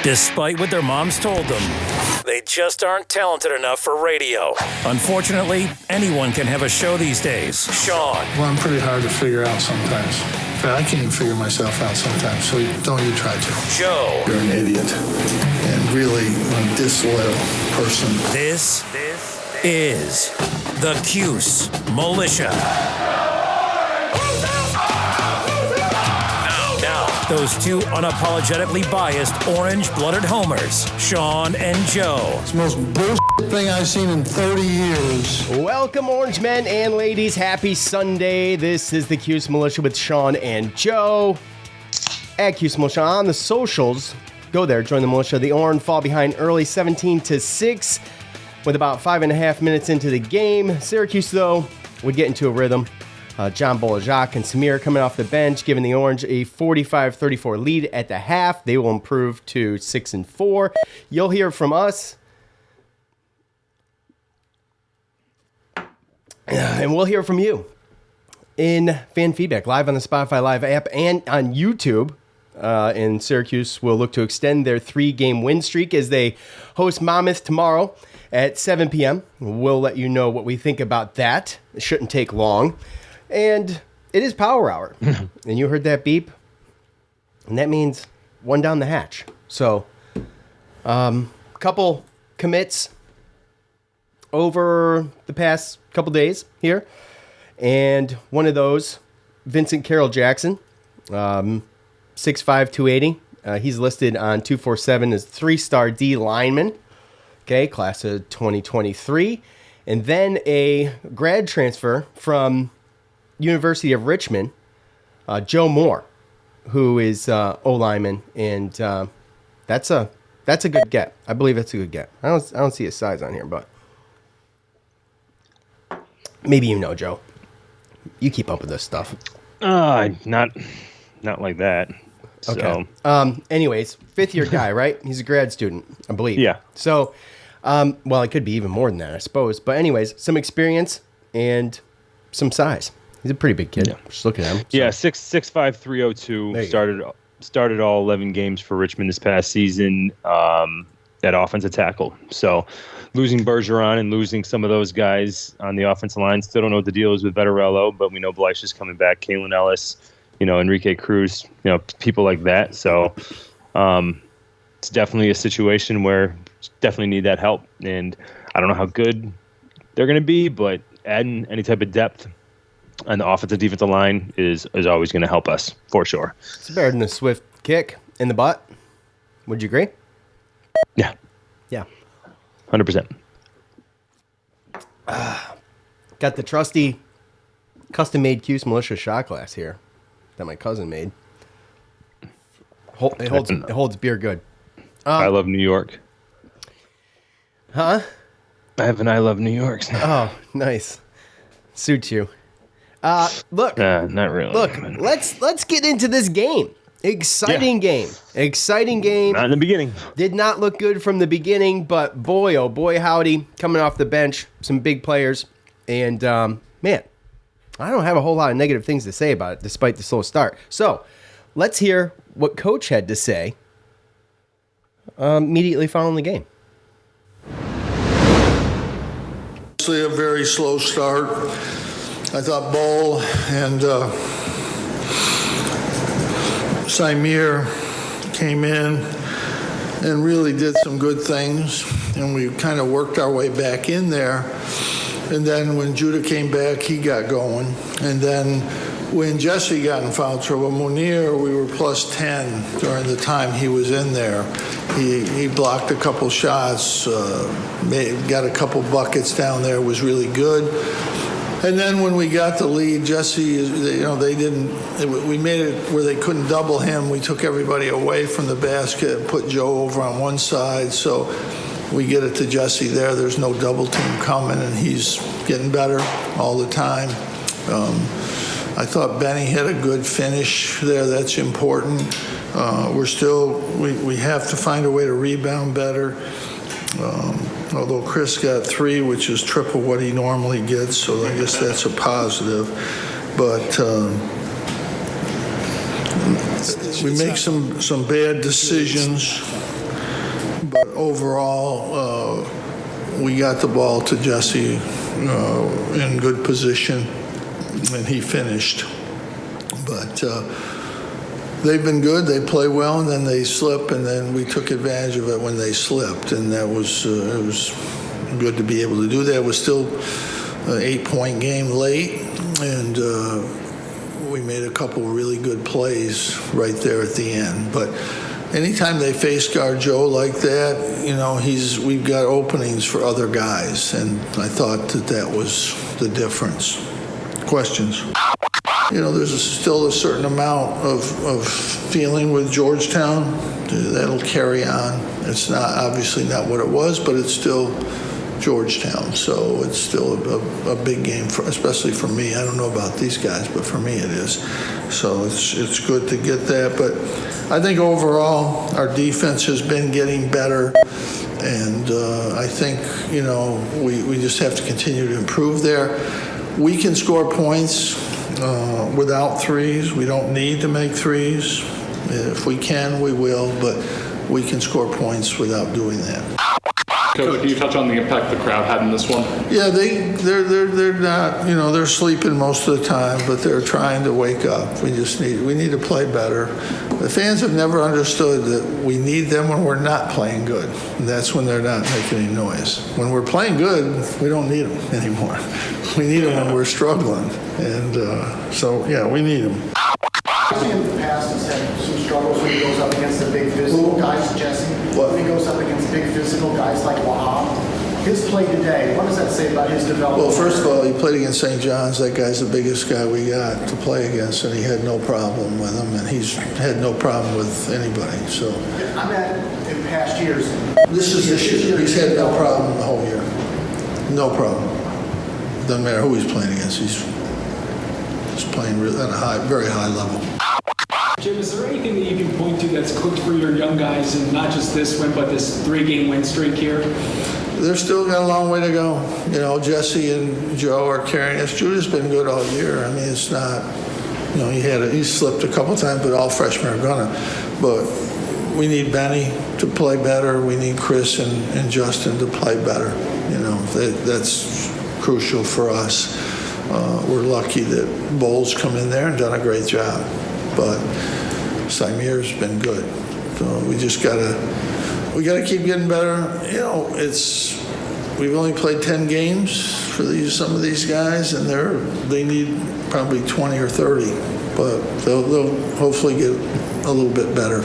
despite what their moms told them. They just aren't talented enough for radio. Unfortunately, anyone can have a show these days. Sean. Well, I'm pretty hard to figure out sometimes. In fact, I can't even figure myself out sometimes, so don't you try to. Joe. You're an idiot and really a disloyal person. This is the Cuse Militia. Now, those two unapologetically biased orange-blooded homers, Sean and Joe. It's the most bullshit thing I've seen in 30 years. Welcome, orange men and ladies. Happy Sunday. This is the Cuse Militia with Sean and Joe. At Cuse Militia on the socials. Go there, join the militia. The Orange fall behind early 17-6 with about 5.5 minutes into the game. Syracuse, though, would get into a rhythm. John Bolajak and Samir coming off the bench, giving the Orange a 45-34 lead at the half. They will improve to 6-4. You'll hear from us. And we'll hear from you in fan feedback, live on the Spotify Live app and on YouTube. And Syracuse will look to extend their 3-game win streak as they host Monmouth tomorrow at 7 p.m. We'll let you know what we think about that. It shouldn't take long. And it is Power Hour. And you heard that beep. And that means one down the hatch. So, couple commits over the past couple days here. And one of those, Vincent Carroll Jackson, 6'5", 280. He's listed on 247 as 3-star D lineman. Okay, class of 2023. And then a grad transfer from University of Richmond, Joe Moore, who is O-lineman. And that's a good get. I believe that's a good get. I don't see his size on here, but maybe you know, Joe. You keep up with this stuff. Not like that. Okay. So. Anyways, fifth-year guy, right? He's a grad student, I believe. Yeah. So, well, it could be even more than that, I suppose. But anyways, some experience and some size. He's a pretty big kid. Yeah. Just looking at him. So. Yeah, 6'5", 302. Started all 11 games for Richmond this past season at offensive tackle. So losing Bergeron and losing some of those guys on the offensive line. Still don't know what the deal is with Vettorello, but we know Blyche is coming back. Kalen Ellis, Enrique Cruz, people like that. So it's definitely a situation where definitely need that help. And I don't know how good they're going to be, but adding any type of depth on the offensive defensive line is always going to help us for sure. It's better than a swift kick in the butt. Would you agree? Yeah. Yeah. 100%. Got the trusty custom-made Cuse Militia shot glass here that my cousin made. It holds beer good. I love New York. Huh? I have an I love New York. Oh, nice. Suits you. Look. Not really. Look, let's get into this game. Exciting game. Not in the beginning. Did not look good from the beginning, but boy, oh boy, howdy, coming off the bench, some big players. And, man, I don't have a whole lot of negative things to say about it, despite the slow start. So, let's hear what Coach had to say immediately following the game. Obviously, a very slow start. I thought Ball and Symir came in and really did some good things, and we kind of worked our way back in there. And then when Judah came back, he got going. And then when Jesse got in foul trouble, Munir, we were plus 10 during the time he was in there. He blocked a couple shots, got a couple buckets down there, was really good. And then when we got the lead, Jesse, we made it where they couldn't double him. We took everybody away from the basket, put Joe over on one side. So we get it to Jesse there. There's no double team coming, and he's getting better all the time. I thought Benny had a good finish there. That's important. We have to find a way to rebound better. Although Chris got 3, which is triple what he normally gets, so I guess that's a positive. But we make some bad decisions. overall, we got the ball to Jesse in good position, and he finished. But they've been good. They play well, and then they slip, and then we took advantage of it when they slipped, and that was it was good to be able to do that. It was still an 8-point game late, and we made a couple really good plays right there at the end. But anytime they face guard Joe like that, you know, we've got openings for other guys, and I thought that was the difference. Questions? You know, there's still a certain amount of feeling with Georgetown that'll carry on. It's obviously not what it was, but it's still Georgetown, so it's still a big game, especially for me. I don't know about these guys, but for me it is. So it's good to get that. But I think overall our defense has been getting better, and I think, you know, we just have to continue to improve there. We can score points without threes. We don't need to make threes. If we can, we will, but we can score points without doing that. Coach, can you touch on the impact the crowd had in this one? Yeah, they're not, you know, they're sleeping most of the time, but they're trying to wake up. We need to play better. The fans have never understood that we need them when we're not playing good. And that's when they're not making any noise. When we're playing good, we don't need them anymore. We need them when we're struggling. And so, yeah, we need them. In the past, he's had some struggles when he goes up against the big physical guys, Jesse. When he goes up against big physical guys like Wahab. His play today, what does that say about his development? Well, first of all, he played against St. John's. That guy's the biggest guy we got to play against, and he had no problem with him, and he's had no problem with anybody. So I meant in past years. This year. He's had no problem the whole year. No problem. Doesn't matter who he's playing against. He's playing at a very high level. Jim, is there anything that you can point to that's clicked for your young guys, and not just this win, but this 3-game win streak here? They're still got a long way to go. You know, Jesse and Joe are carrying us. Judah's been good all year. I mean, it's not, you know, he slipped a couple times, but all freshmen are gonna. But we need Benny to play better. We need Chris and Justin to play better. You know, that's crucial for us. We're lucky that Bowles come in there and done a great job. But Symir's been good. So we just we gotta keep getting better. You know, we've only played 10 games for some of these guys, and they need probably 20 or 30. But they'll hopefully get a little bit better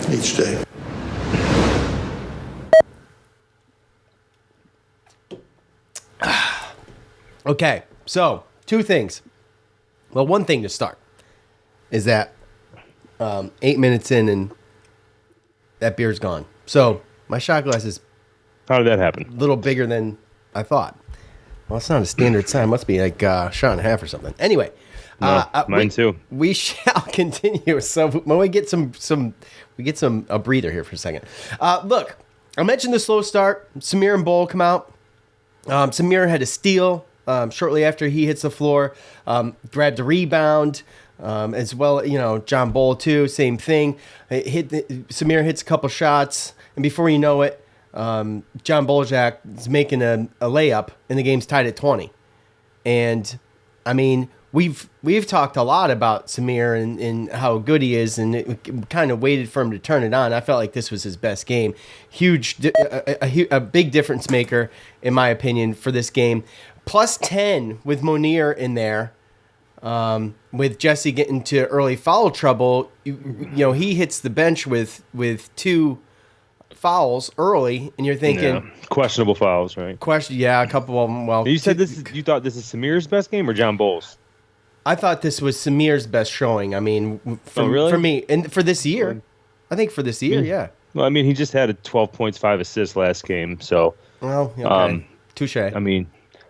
each day. Okay, so 2 things. Well, one thing to start is that 8 minutes in and that beer's gone. So my shot glass is How did that happen? a little bigger than I thought. Well, it's not a standard size. It must be like a shot and a half or something. Anyway, Mine too. we shall continue. So when we get a breather here for a second. Look, I mentioned the slow start. Samir and Bowl come out. Samir had a steal shortly after he hits the floor. Grabbed a rebound. As well, you know, John Bowl too, same thing. Samir hits a couple shots, and before you know it, John Boljak is making a layup, and the game's tied at 20. And I mean, we've talked a lot about Samir and how good he is, and kind of waited for him to turn it on. I felt like this was his best game. A big difference maker, in my opinion, for this game. Plus 10 with Monir in there. With Jesse getting to early foul trouble, you know, he hits the bench with 2 fouls early, and you're thinking questionable fouls, right? A couple of them. Well, You said you thought this is Samir's best game or John Bowles? I thought this was Samir's best showing. I mean, really? for me, and for this year, I think for this year, yeah. Well, I mean, he just had 12 points, 5 assists last game, so. Well, okay. Touche. I mean,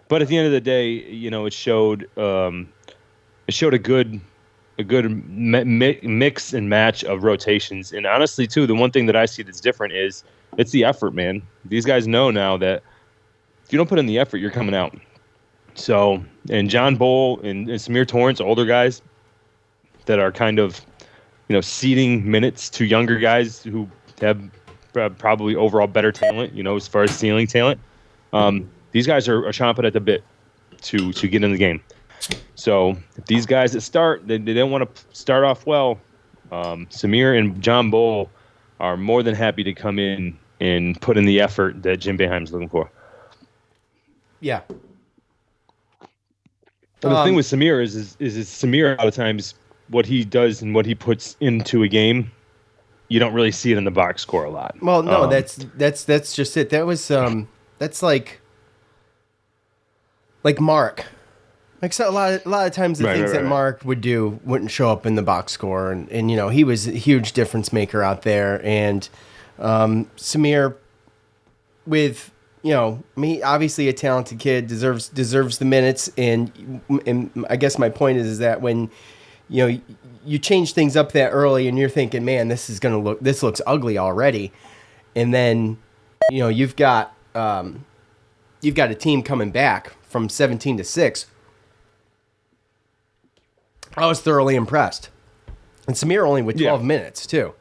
but at the end of the day, you know, it showed a good mix and match of rotations. And honestly, too, the one thing that I see that's different is it's the effort, man. These guys know now that if you don't put in the effort, you're coming out. So, and John Bowl and Samir Torrance, older guys that are kind of, you know, ceding minutes to younger guys who have probably overall better talent, as far as ceiling talent. These guys are chomping at the bit to get in the game. So if these guys that start, they don't want to start off well. Samir and John Bowl are more than happy to come in and put in the effort that Jim Boeheim's looking for. Yeah. Well, the thing with Samir is Samir, a lot of times, what he does and what he puts into a game, you don't really see it in the box score a lot. Well, no, that's just it. That was that's like Mark. Like, so a lot of times the things that Mark would do wouldn't show up in the box score, and he was a huge difference maker out there. And Samir, with obviously a talented kid, deserves the minutes. And I guess my point is that when you change things up that early, and you're thinking, man, this looks ugly already, and then you've got a team coming back from 17-6. I was thoroughly impressed. And Samir only with 12 minutes, too.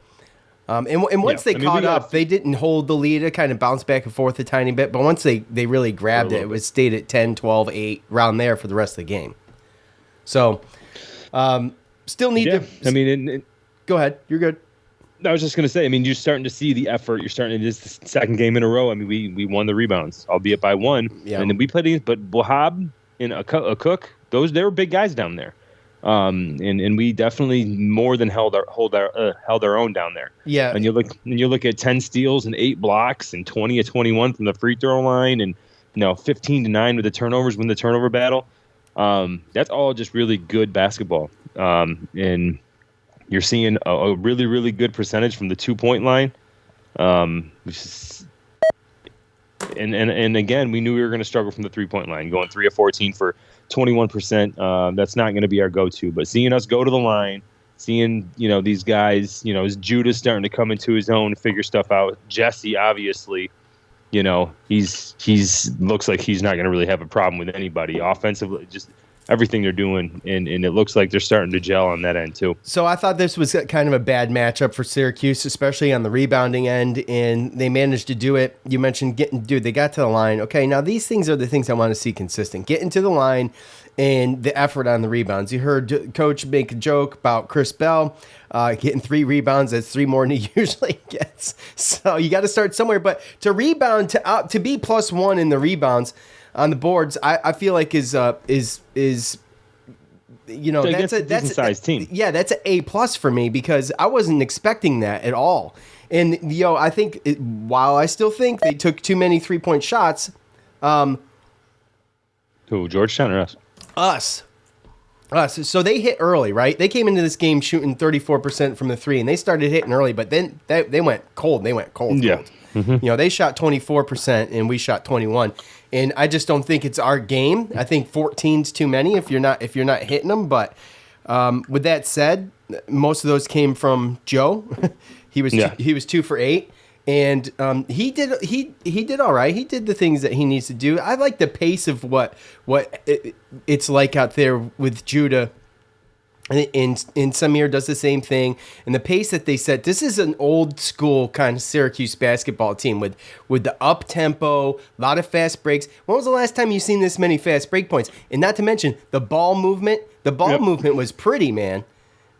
And once they caught up, they didn't hold the lead. It kind of bounced back and forth a tiny bit. But once they really grabbed it, it stayed at 10, 12, 8, around there for the rest of the game. So, still need to... go ahead. You're good. I was just going to say, you're starting to see the effort. You're starting to... This is the second game in a row. We won the rebounds, albeit by one. Yeah. And then we played against... But Wahab and a Cook, they were big guys down there. And we definitely more than held our own down there. Yeah. And you look at 10 steals and 8 blocks and 20 of 21 from the free throw line, and 15-9 with the turnovers, win the turnover battle. That's all just really good basketball. And you're seeing a really, really good percentage from the 2-point line. Which is, and again, we knew we were going to struggle from the 3-point line, going 3 of 14 for 21%. That's not going to be our go-to, but seeing us go to the line, seeing these guys, as Judah's starting to come into his own, figure stuff out. Jesse, obviously, he's looks like he's not going to really have a problem with anybody offensively. Just everything they're doing, and it looks like they're starting to gel on that end too. So I thought this was kind of a bad matchup for Syracuse, especially on the rebounding end, and they managed to do it. You mentioned they got to the line. Okay, now these things are the things I want to see consistent. Getting to the line and the effort on the rebounds. You heard Coach make a joke about Chris Bell getting 3 rebounds. That's 3 more than he usually gets. So you got to start somewhere. But to rebound, to be +1 in the rebounds on the boards, I feel like is that's a decent sized team. Yeah, that's an A+ for me, because I wasn't expecting that at all. And I think while I still think they took too many 3-point shots. Who, Georgetown or us? Us. So they hit early, right? They came into this game shooting 34% from the 3, and they started hitting early, but then they went cold. They went cold. Yeah. Mm-hmm. They shot 24% and we shot 21. And I just don't think it's our game. I think 14's too many if you're not hitting them. But with that said, most of those came from Joe. He was 2 for 8, and he did all right. He did the things that he needs to do. I like the pace of what it's like out there with Judah. And Samir does the same thing, and the pace that they set. This is an old school kind of Syracuse basketball team with the up tempo, a lot of fast breaks. When was the last time you seen this many fast break points? And not to mention the ball movement. The ball movement was pretty, man.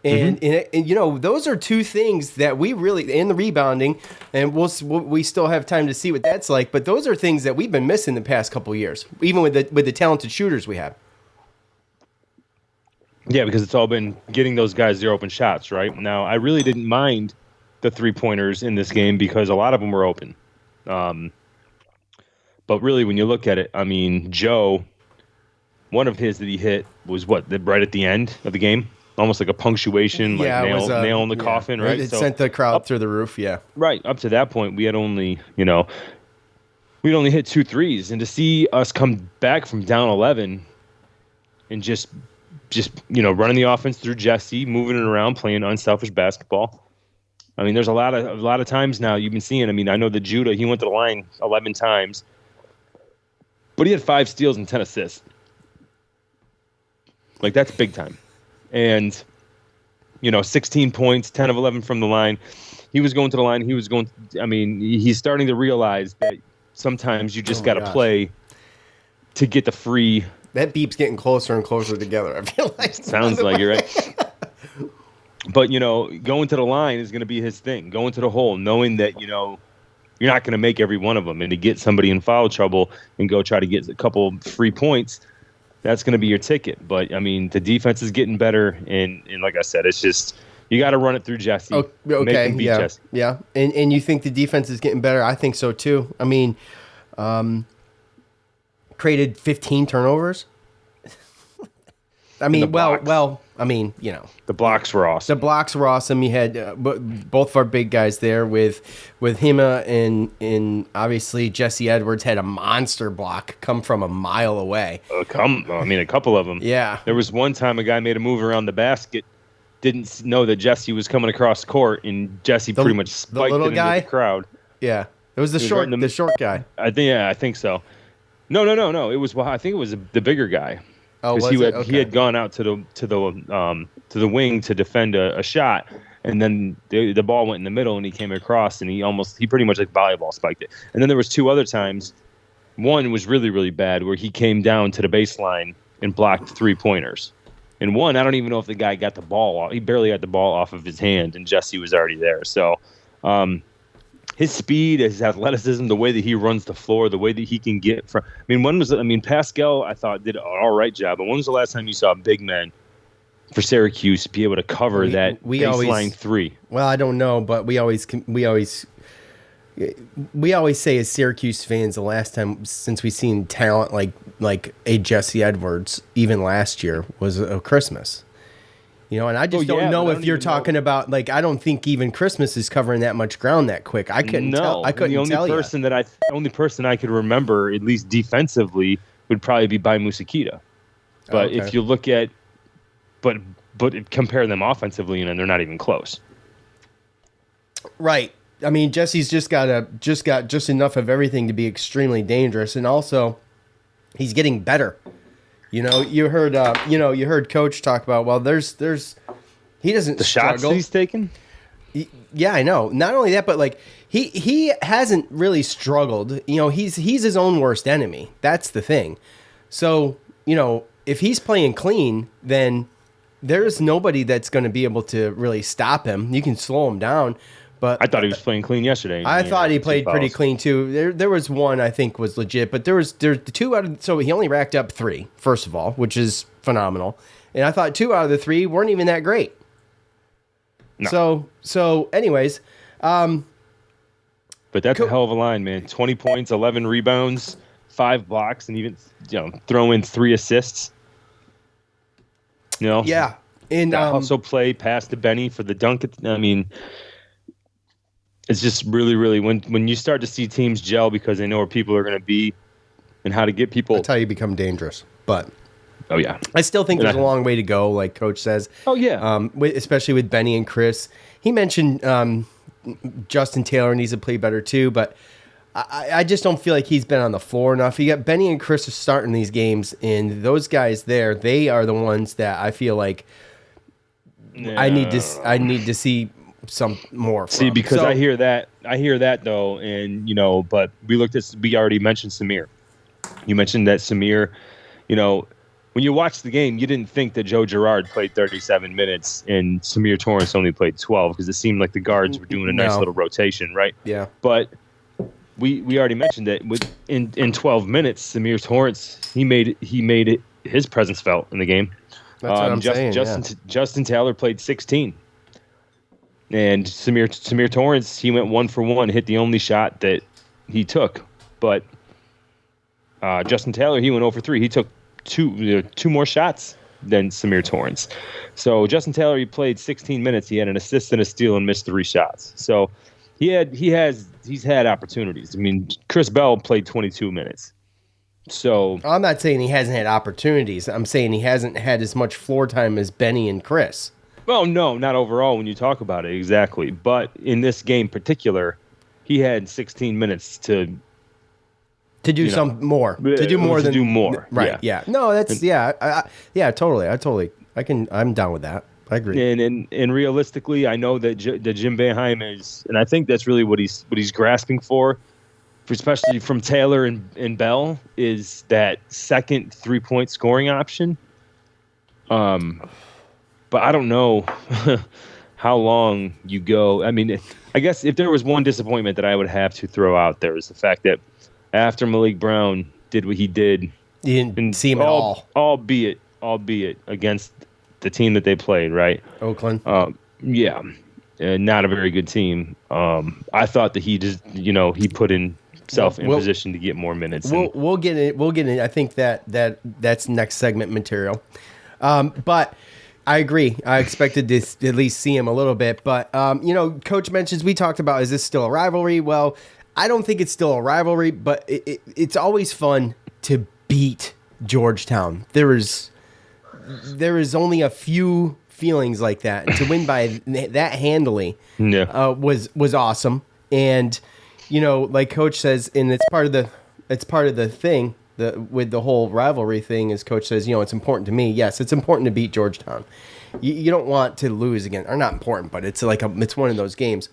And, and those are 2 things that we really, in the rebounding, and we still have time to see what that's like. But those are things that we've been missing the past couple of years, even with the talented shooters we have. Yeah, because it's all been getting those guys their open shots, right? Now, I really didn't mind the 3-pointers in this game because a lot of them were open. But really, when you look at it, Joe, one of his that he hit was right at the end of the game? Almost like a punctuation, nail in the coffin, right? It sent the crowd through the roof, yeah. Right, up to that point, we had only, we'd only hit 2 threes. And to see us come back from down 11 and just running the offense through Jesse, moving it around, playing unselfish basketball. There's a lot of times now you've been seeing. I know that Judah, he went to the line 11 times, but he had 5 steals and 10 assists. Like, that's big time. And 16 points, 10 of 11 from the line. he was going to the line. He's starting to realize that sometimes you just got to play to get the free. That beep's getting closer and closer together. I feel like. Sounds like you're right. But, going to the line is going to be his thing. Going to the hole, knowing that, you're not going to make every one of them. And to get somebody in foul trouble and go try to get a couple free points, that's going to be your ticket. But, the defense is getting better. And like I said, it's just you got to run it through Jesse. Okay, Make him beat Jesse. Yeah. And you think the defense is getting better? I think so, too. Created 15 turnovers. The blocks were awesome. The blocks were awesome. You had both of our big guys there with Hima and obviously Jesse Edwards had a monster block come from a mile away. A couple of them. Yeah. There was one time a guy made a move around the basket, didn't know that Jesse was coming across court, and Jesse pretty much spiked it into the crowd. Yeah. It was the short guy. I think so. No. It was I think it was the bigger guy. Oh, he had gone out to the wing to defend a shot, and then the ball went in the middle, and he came across, and he pretty much like volleyball spiked it. And then there was two other times. One was really, really bad where he came down to the baseline and blocked 3-pointers. And one, I don't even know if the guy got the ball off. He barely got the ball off of his hand, and Jesse was already there. So his speed, his athleticism, the way that he runs the floor, the way that he can get from. Pascal, I thought, did an all right job. But when was the last time you saw a big man for Syracuse be able to cover that baseline three? Well, I don't know, but we always say as Syracuse fans, the last time since we've seen talent like a Jesse Edwards, even last year, was a Christmas. And I just don't know if you're talking about, I don't think even Christmas is covering that much ground that quick. I couldn't tell. The only person I could remember, at least defensively, would probably be Bai Musakita. But if you look at, but compare them offensively, and they're not even close. Right. Jesse's just got enough of everything to be extremely dangerous, and also he's getting better. You heard Coach talk about, he doesn't the struggle. Shots that he's taken. Yeah, I know. Not only that, but he hasn't really struggled. He's his own worst enemy. That's the thing. So if he's playing clean, then there's nobody that's going to be able to really stop him. You can slow him down. But I thought he was playing clean yesterday. I thought he played pretty clean too. There was one I think was legit, but there's two out of, so he only racked up 3, first of all, which is phenomenal. And I thought 2 out of the 3 weren't even that great. No. So anyways, but that's a hell of a line, man. 20 points, 11 rebounds, 5 blocks, and even throw in 3 assists. Yeah. And also play pass to Benny for the dunk. It's just really, really when you start to see teams gel because they know where people are going to be and how to get people. That's how you become dangerous. But oh yeah, I still think there's a long way to go, like Coach says. Oh yeah, especially with Benny and Chris. He mentioned Justin Taylor needs to play better too, but I just don't feel like he's been on the floor enough. You got Benny and Chris are starting these games, and those guys there, they are the ones that I feel like I need to see some more from. See, because I hear that though, and but we already mentioned Samir. You mentioned that Samir, when you watch the game, you didn't think that Joe Girard played 37 minutes and Samir Torrance only played 12 because it seemed like the guards were doing a nice little rotation, right? Yeah. But we already mentioned that in 12 minutes, Samir Torrance he made his presence felt in the game. That's what I'm saying. Justin Taylor played 16. And Samir Torrance, he went 1 for 1, hit the only shot that he took. But Justin Taylor, he went 0 for 3. He took two more shots than Samir Torrance. So Justin Taylor, he played 16 minutes. He had an assist and a steal and missed 3 shots. So he's had opportunities. Chris Bell played 22 minutes. So I'm not saying he hasn't had opportunities. I'm saying he hasn't had as much floor time as Benny and Chris. Well, no, not overall when you talk about it, exactly. But in this game particular, he had 16 minutes to do some more. To do more. Right, yeah. No, that's, totally. I'm down with that. I agree. And realistically, I know that Jim Boeheim is, and I think that's really what he's grasping for, especially from Taylor and Bell, is that second 3-point scoring option. But I don't know how long you go. I mean, I guess if there was one disappointment that I would have to throw out there is the fact that after Malik Brown did what he did, you didn't see him at all. Albeit against the team that they played, right? Oakland. Yeah, not a very good team. I thought that he just, he put himself in position to get more minutes. We'll get it. We'll get it. I think that's next segment material. But I agree. I expected to at least see him a little bit. But, Coach mentions, we talked about, is this still a rivalry? Well, I don't think it's still a rivalry, but it's always fun to beat Georgetown. There is only a few feelings like that. And to win by that handily was awesome. And, like Coach says, and it's part of the thing. With the whole rivalry thing, as Coach says, it's important to me. Yes, it's important to beat Georgetown. You don't want to lose again, or not important, but it's like it's one of those games.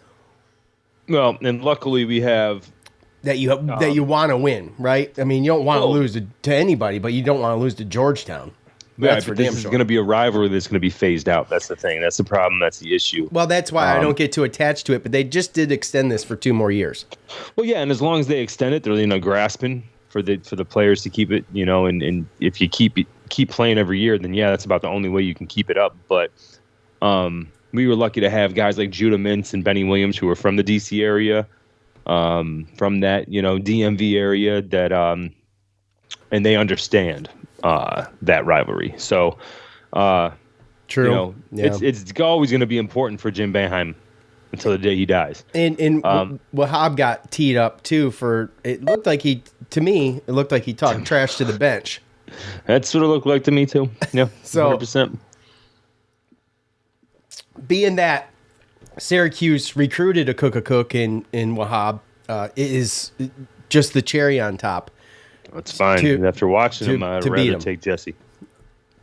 Well, and luckily we have that you want to win, right? I mean, you don't want to lose to anybody, but you don't want to lose to Georgetown. That's for damn sure. This is going to be a rivalry that's going to be phased out. That's the thing. That's the problem. That's the issue. Well, that's why I don't get too attached to it. But they just did extend this for 2 more years. Well, yeah, and as long as they extend it, they're grasping for the players to keep it, and if you keep playing every year, then that's about the only way you can keep it up. But we were lucky to have guys like Judah Mintz and Benny Williams, who are from the DC area, from that DMV area, that and they understand that rivalry. So true. It's always going to be important for Jim Boeheim until the day he dies. And Wahab got teed up too it looked like he talked trash to the bench. That's what it looked like to me too. Yeah. So 100%. Being that Syracuse recruited a cook in Wahab, it is just the cherry on top. That's fine. After watching him, I'd rather take Jesse.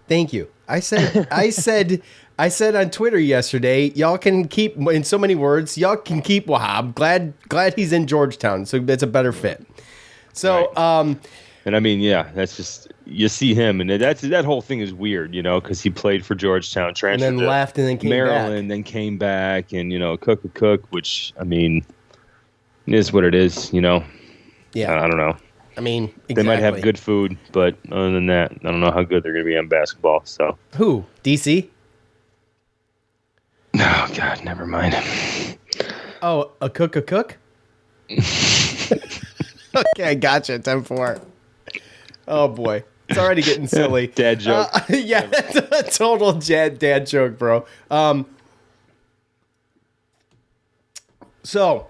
Thank you. I said on Twitter yesterday, y'all can keep, in so many words, y'all can keep Wahab. Glad he's in Georgetown, so that's a better fit. So, right. And I mean, that's just, you see him, and that whole thing is weird, because he played for Georgetown, transferred and then left, and then came Maryland, back. then came back, and cook, which I mean, is what it is, Yeah, I don't know. I mean, exactly. They might have good food, but other than that, I don't know how good they're going to be on basketball. So who? DC? Oh God, never mind. Oh, a cook? Okay, I gotcha. 10-4. Oh boy, it's already getting silly. Dad joke. Yeah, that's a total dad joke, bro. So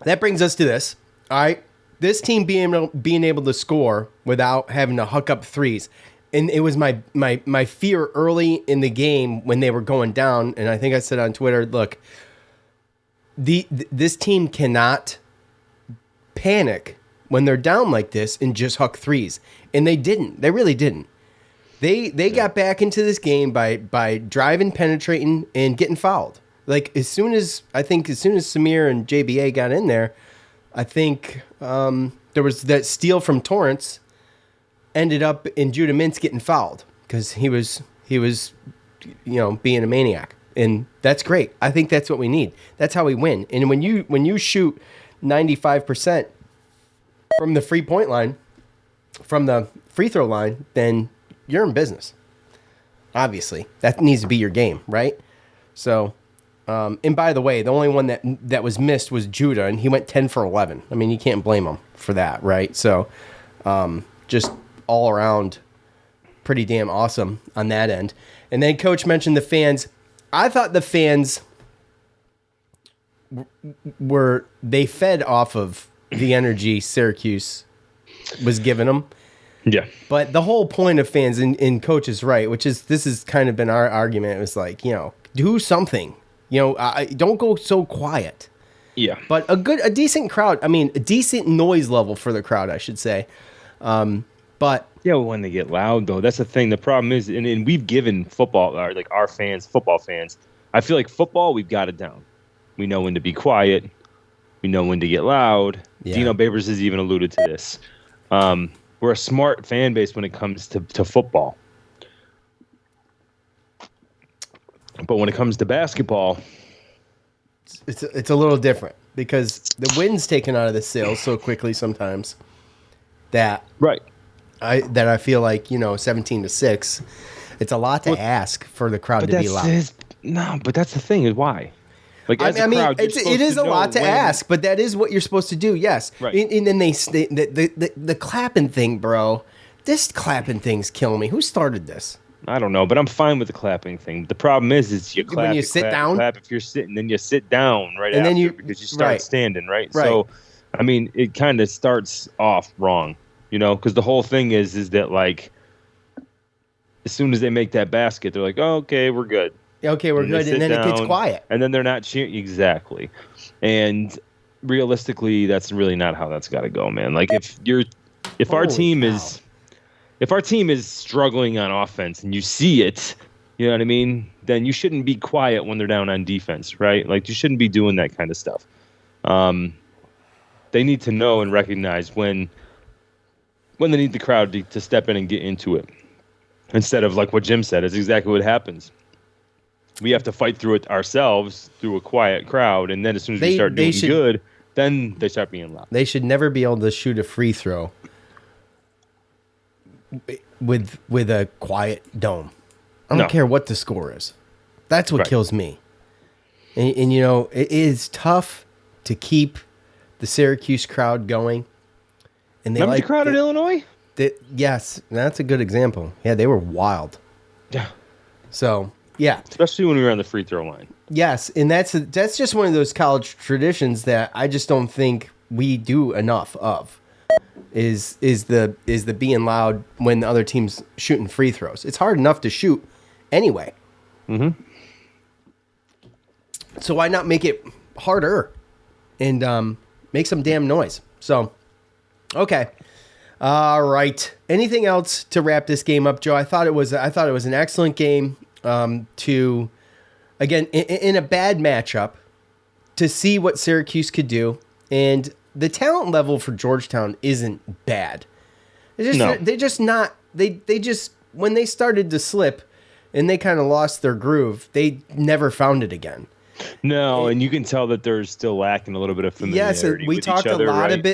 that brings us to this. All right. This team being able to score without having to huck up threes. And it was my fear early in the game when they were going down. And I think I said on Twitter, look, this team cannot panic when they're down like this and just huck threes. And they didn't. They really didn't. They got back into this game by driving, penetrating, and getting fouled. Like as soon as Samir and JBA got in there, I think there was that steal from Torrance ended up in Judah Mintz getting fouled because he was being a maniac, and that's great. I think that's what we need. That's how we win. And when you shoot 95% from the free throw line, then you're in business. Obviously, that needs to be your game, right? So. And by the way, the only one that was missed was Judah, and he went 10 for 11. I mean, you can't blame him for that, right? So, just all around, pretty damn awesome on that end. And then Coach mentioned the fans. I thought the fans they fed off of the energy Syracuse was giving them. Yeah. But the whole point of fans, and Coach is right, this has kind of been our argument. It was like, do something. Don't go so quiet. Yeah. But a decent crowd. I mean, a decent noise level for the crowd, I should say. But But yeah, when they get loud though, that's the thing. The problem is, and we've given football, or like our fans, football fans. I feel like football, we've got it down. We know when to be quiet. We know when to get loud. Yeah. Dino Babers has even alluded to this. We're a smart fan base when it comes to football. But when it comes to basketball, it's a little different because the wind's taken out of the sails so quickly sometimes that right. I feel like 17-6. It's a lot to ask for the crowd to be loud. No, but that's the thing is why. Like it is a lot to ask, but that is what you're supposed to do. Yes, right. And then the clapping thing, bro. This clapping thing's killing me. Who started this? I don't know, but I'm fine with the clapping thing. The problem is you clap. When you sit down. Clap if you're sitting, then you sit down right and after then you, because you start right. standing, right? Right. So, I mean, it kind of starts off wrong, because the whole thing is that like as soon as they make that basket, they're like, oh, okay, we're good. Okay, we're good, and then it gets quiet. And then they're not cheering. Exactly. And realistically, that's really not how that's got to go, man. Like if our team is struggling on offense and you see it, you know what I mean? Then you shouldn't be quiet when they're down on defense, right? Like you shouldn't be doing that kind of stuff. They need to know and recognize when they need the crowd to step in and get into it. Instead of like what Jim said, is exactly what happens. We have to fight through it ourselves through a quiet crowd, and then as soon as we start doing good, then they start being loud. They should never be able to shoot a free throw with a quiet dome. I don't care what the score is. That's what kills me. And it is tough to keep the Syracuse crowd going. And they remember the crowd in Illinois? Yes, that's a good example. Yeah, they were wild. Yeah. So, yeah. Especially when we were on the free throw line. Yes, and that's just one of those college traditions that I just don't think we do enough of. Is the being loud when the other team's shooting free throws. It's hard enough to shoot anyway. Mm-hmm. So why not make it harder and make some damn noise? So, okay. All right. Anything else to wrap this game up, Joe? I thought it was an excellent game to, again, in a bad matchup, to see what Syracuse could do. And the talent level for Georgetown isn't bad. They're just not. They just, when they started to slip and they kind of lost their groove, they never found it again. No, and you can tell that they're still lacking a little bit of familiarity. Yes, we with talked each other,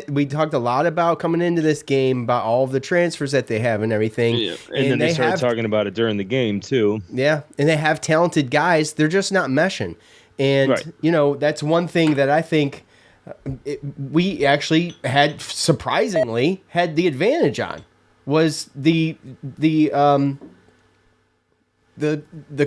We talked a lot about coming into this game about all of the transfers that they have and everything. Yeah. And then they started talking about it during the game too. Yeah, and they have talented guys. They're just not meshing, and that's one thing that I think we actually surprisingly had the advantage on was the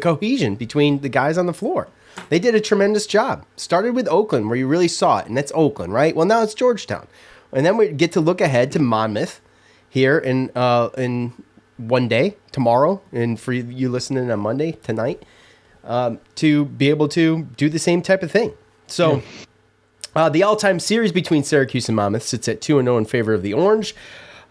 cohesion between the guys on the floor. They did a tremendous job. Started with Oakland, where you really saw it, and that's Oakland, right? Well, now it's Georgetown. And then we get to look ahead to Monmouth here in one day, tomorrow, and for you listening on Monday, tonight, to be able to do the same type of thing. So the all-time series between Syracuse and Monmouth sits at 2-0 in favor of the Orange.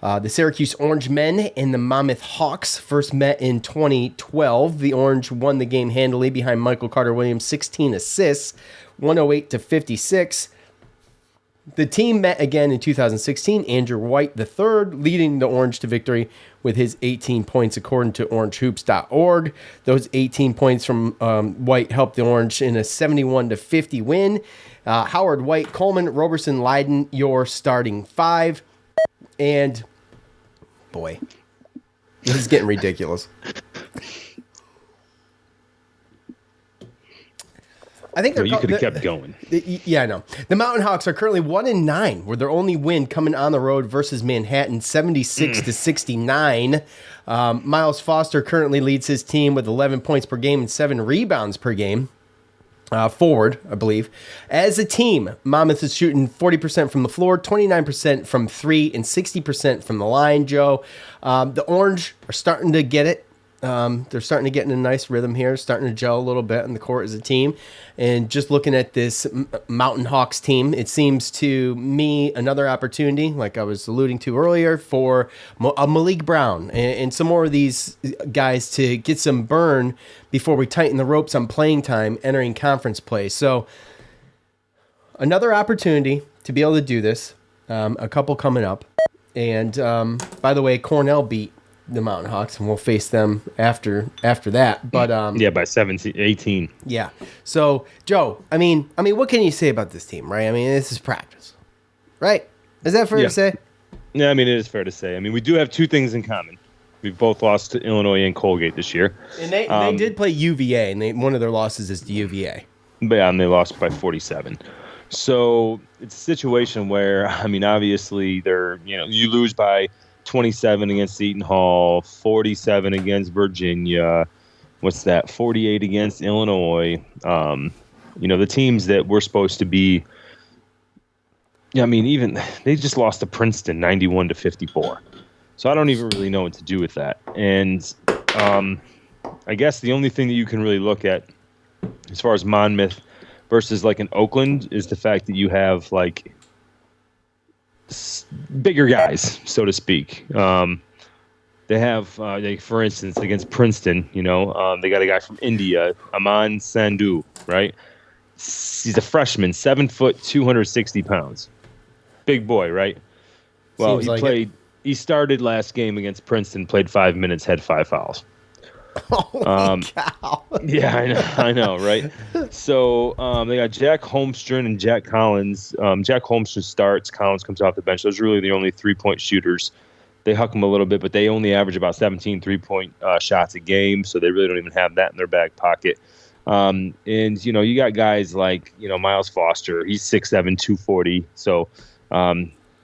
The Syracuse Orange men and the Monmouth Hawks first met in 2012. The Orange won the game handily behind Michael Carter-Williams' 16 assists, 108-56. The team met again in 2016. Andrew White III leading the Orange to victory with his 18 points according to orangehoops.org. Those 18 points from White helped the Orange in a 71-50 win. Howard, White, Coleman, Roberson, Leiden, your starting five. And boy, this is getting ridiculous. I think you could have kept going. Yeah, I know. The Mountain Hawks are currently 1-9, with their only win coming on the road versus Manhattan, 76-69. Miles Foster currently leads his team with 11 points per game and 7 rebounds per game. Forward, I believe. As a team, Monmouth is shooting 40% from the floor, 29% from three, and 60% from the line, Joe. The Orange are starting to get it. They're starting to get in a nice rhythm here, starting to gel a little bit on the court as a team. And just looking at this Mountain Hawks team, it seems to me another opportunity, like I was alluding to earlier, for Malik Brown and some more of these guys to get some burn before we tighten the ropes on playing time entering conference play. So another opportunity to be able to do this, a couple coming up. And by the way, Cornell beat the Mountain Hawks, and we'll face them after that. But by 18. Yeah. So, Joe, I mean, what can you say about this team, right? I mean, this is practice, right? Is that fair to say? Yeah, I mean, it is fair to say. I mean, we do have two things in common. We've both lost to Illinois and Colgate this year. And they did play UVA, and one of their losses is to UVA. But yeah, and they lost by 47. So it's a situation where, I mean, obviously you lose by 27 against Seton Hall, 47 against Virginia. What's that? 48 against Illinois. The teams that we're supposed to be. Yeah, I mean, even they just lost to Princeton 91-54. So I don't even really know what to do with that. And I guess the only thing that you can really look at as far as Monmouth versus like an Oakland is the fact that you have like bigger guys, so to speak. They have, for instance, against Princeton, they got a guy from India, Aman Sandhu, right? He's a freshman, 7 foot, 260 pounds. Big boy, right? Well, he started last game against Princeton, played 5 minutes, had 5 fouls. Holy cow. Yeah, I know, right? So they got Jack Holmstrom and Jack Collins. Jack Holmstrom starts, Collins comes off the bench. Those are really the only 3-point shooters. They huck them a little bit, but they only average about 17 3-point shots a game, so they really don't even have that in their back pocket. And, you got guys like, Miles Foster. He's 6'7", 240. So,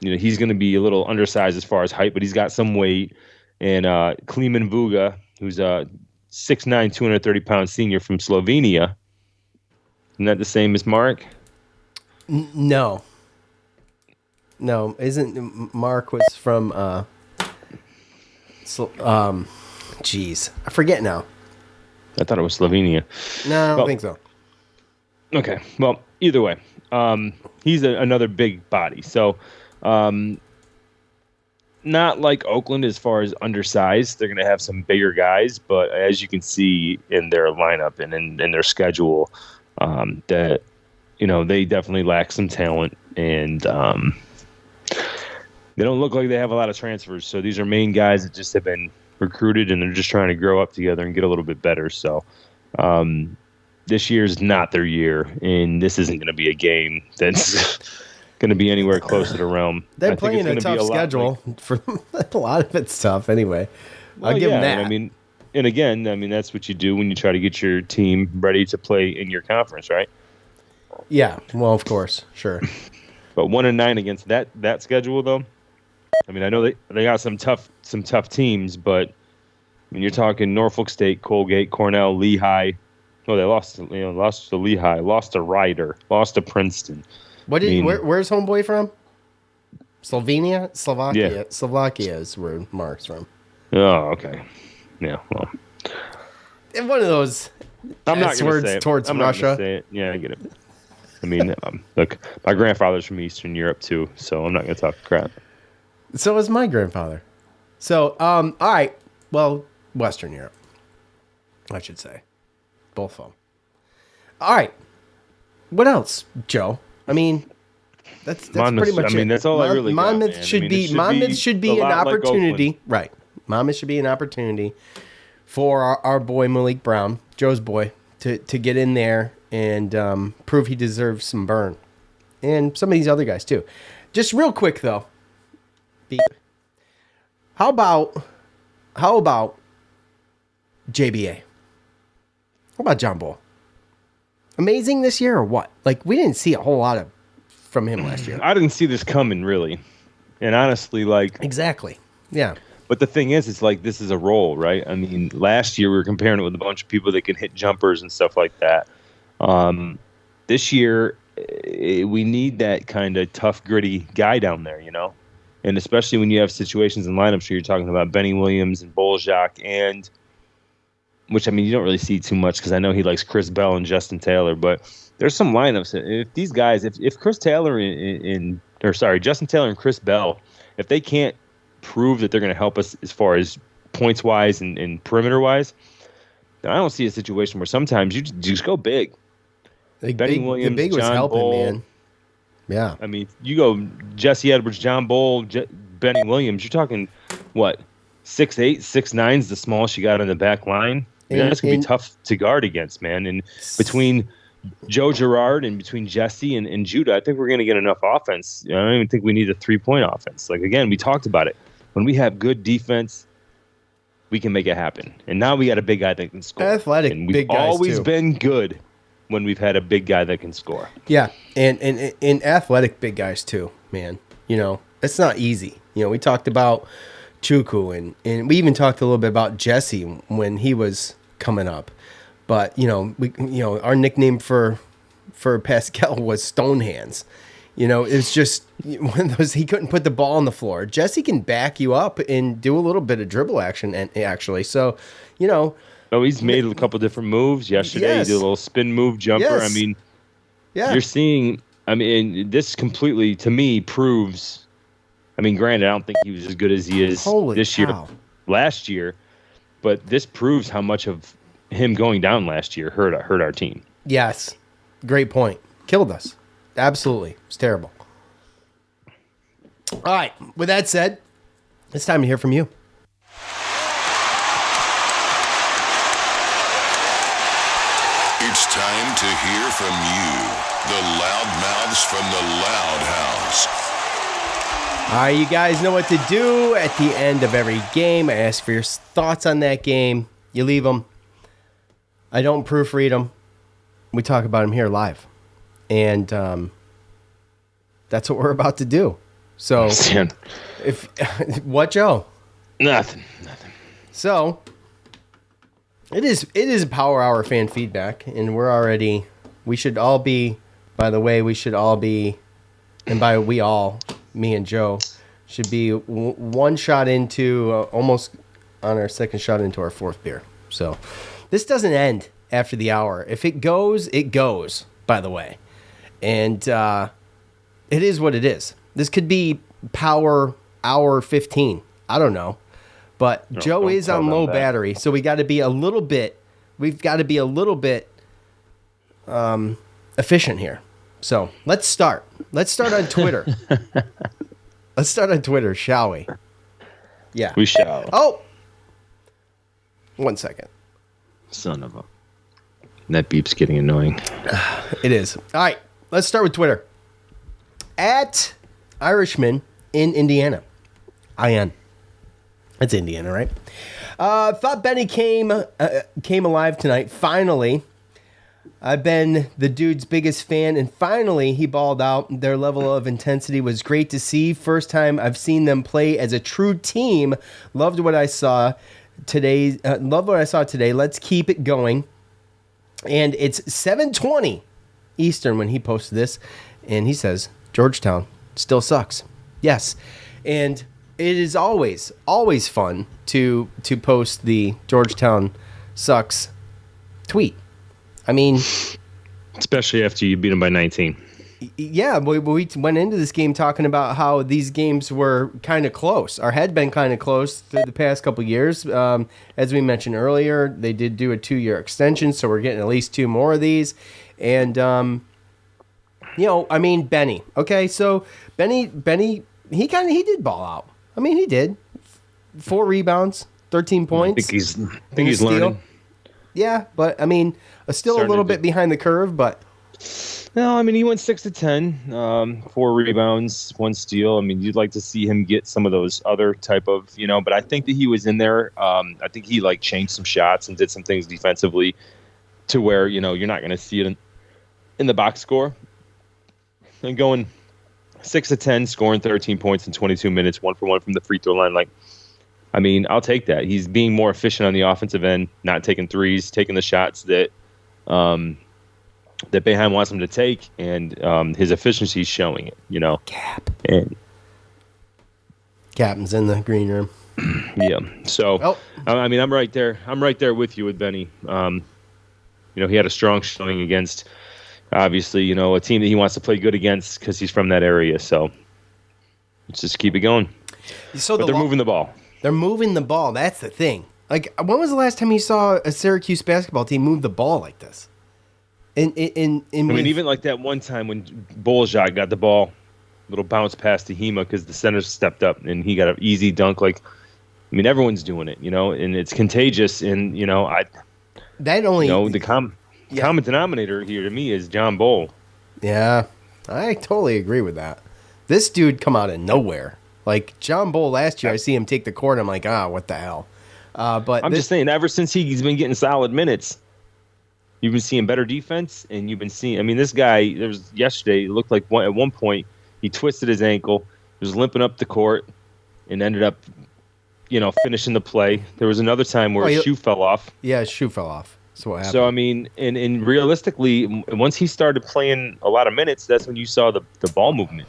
he's going to be a little undersized as far as height, but he's got some weight. And Kleeman Vuga, who's a 6'9", 230-pound senior from Slovenia. Isn't that the same as Mark? No. Isn't Mark was from geez, I forget now. I thought it was Slovenia. No, I don't think so. Okay. Well, either way, he's another big body. So, not like Oakland as far as undersized. They're going to have some bigger guys, but as you can see in their lineup and in their schedule, that they definitely lack some talent, and they don't look like they have a lot of transfers. So these are main guys that just have been recruited, and they're just trying to grow up together and get a little bit better. So this year's not their year, and this isn't going to be a game that's going to be anywhere close to the realm. They're playing a tough schedule. For a lot of it's tough anyway. I'll give them that. And again, that's what you do when you try to get your team ready to play in your conference, right? Yeah, well, of course, sure. But 1-9 against that schedule, though. I know they got some tough teams, but you're talking Norfolk State, Colgate, Cornell, Lehigh. Oh, they lost to Lehigh, lost to Rider, lost to Princeton. Where's homeboy from? Slovenia? Slovakia. Yeah. Slovakia is where Mark's from. Oh, okay. Yeah, well. And one of those I'm not going to say it. Towards I'm Russia. Not say it. Yeah, I get it. Look, my grandfather's from Eastern Europe too, so I'm not going to talk crap. So is my grandfather. So, all right. Well, Western Europe, I should say. Both of them. All right. What else, Joe? That's pretty much it. That's all I really got, man. Monmouth should be an opportunity. Like right. Monmouth should be an opportunity for our boy Malik Brown, Joe's boy, to get in there and prove he deserves some burn. And some of these other guys too. Just real quick though. How about JBA? How about John Bull? Amazing this year or what? Like, we didn't see a whole lot from him last year. I didn't see this coming, really. And honestly, Exactly. Yeah. But the thing is, it's like this is a role, right? Last year we were comparing it with a bunch of people that can hit jumpers and stuff like that. This year, we need that kind of tough, gritty guy down there, And especially when you have situations in lineups where you're talking about Benny Williams and Bolzak and which I mean you don't really see too much because I know he likes Chris Bell and Justin Taylor, but there's some lineups. If these guys, if Chris Taylor Justin Taylor and Chris Bell, if they can't prove that they're going to help us as far as points wise and perimeter wise, then I don't see a situation where sometimes you just go big. Benny Williams, the big was John helping, Bull, man. Yeah. I mean, you go Jesse Edwards, John Bull, Benny Williams. You're talking what 6'8", 6'9" the smallest you got on the back line. That's gonna be tough to guard against, man. And between Joe Girard and between Jesse and Judah, I think we're gonna get enough offense. I don't even think we need a 3-point offense. Like again, we talked about it. When we have good defense, we can make it happen. And now we got a big guy that can score. Athletic, and we've big guys always too. been good when we've had a big guy that can score. Yeah, and athletic big guys too, man. You know, it's not easy. You know, we talked about Chuku and we even talked a little bit about Jesse when he was coming up. But, our nickname for Pascal was Stone Hands. You know, it's just one of those, he couldn't put the ball on the floor. Jesse can back you up and do a little bit of dribble action actually. So, Oh, he's made a couple different moves. Yesterday, Yes. He did a little spin move jumper. Yes. I mean, yeah. you're seeing, this completely, to me, proves, granted, I don't think he was as good as he is this year, last year, but this proves how much of him going down last year hurt our team. Yes. Great point. Killed us. Absolutely. It's terrible. All right. With that said, it's time to hear from you. It's time to hear from you, the loudmouths from the Loud House. All right, you guys know what to do at the end of every game. I ask for your thoughts on that game. You leave them. I don't proofread them. We talk about them here live. And that's what we're about to do. So, what, Joe? Nothing. So, it is a Power Hour fan feedback, and we should all be, and by we all, me and Joe, should be one shot into, almost on our second shot into our fourth beer. So, this doesn't end after the hour. If it goes, it goes, by the way. And it is what it is. This could be Power Hour 15. I don't know. But Joe is on low battery, so we've got to be a little bit efficient here. So let's start. Let's start on Twitter. Let's start on Twitter, shall we? Yeah. We shall. Oh! 1 second. Son of a... That beep's getting annoying. It is. All right. Let's start with Twitter. At Irishman in Indiana. IN. That's Indiana, right? Thought Benny came alive tonight. Finally. I've been the dude's biggest fan, and finally he balled out. Their level of intensity was great to see. First time I've seen them play as a true team. Loved what I saw today. Let's keep it going. And it's 7:20 Eastern when he posted this, and he says, Georgetown still sucks. Yes, and it is always fun to post the Georgetown sucks tweet. I mean, especially after you beat them by 19. Yeah, we went into this game talking about how these games were kind of close, or had been kind of close through the past couple years. As we mentioned earlier, they did do a 2-year extension, so we're getting at least 2 more of these. And, Benny. Okay, so Benny, he did ball out. I mean, he did. 4 rebounds, 13 points. I think he's learning. Yeah, but, still a little bit behind the curve, but... No, he went 6 to 10, 4 rebounds, 1 steal. You'd like to see him get some of those other type of, but I think that he was in there. I think he changed some shots and did some things defensively to where, you're not going to see it in the box score. And going 6 to 10, scoring 13 points in 22 minutes, 1 for 1 from the free throw line. I'll take that. He's being more efficient on the offensive end, not taking threes, taking the shots that Boeheim wants him to take, and his efficiency is showing it, Cap. And Captain's in the green room. Yeah. So, I mean, I'm right there. I'm right there with you with Benny. He had a strong showing against, obviously, a team that he wants to play good against because he's from that area. So let's just keep it going. So but they're moving the ball. They're moving the ball. That's the thing. Like, when was the last time you saw a Syracuse basketball team move the ball like this? Even like that one time when Bolzak got the ball, little bounce pass to Hema because the center stepped up and he got an easy dunk. Like, I mean, everyone's doing it, and it's contagious. And the common denominator here to me is John Bull. Yeah, I totally agree with that. This dude come out of nowhere. Like John Bull last year, I see him take the court. I'm like, what the hell? But I'm just saying, ever since he's been getting solid minutes, you've been seeing better defense, and you've been seeing. I mean, this guy. There was yesterday. It looked like at one point he twisted his ankle, was limping up the court, and ended up, finishing the play. There was another time where his shoe fell off. Yeah, his shoe fell off. That's what happened. So I mean, and realistically, once he started playing a lot of minutes, that's when you saw the ball movement.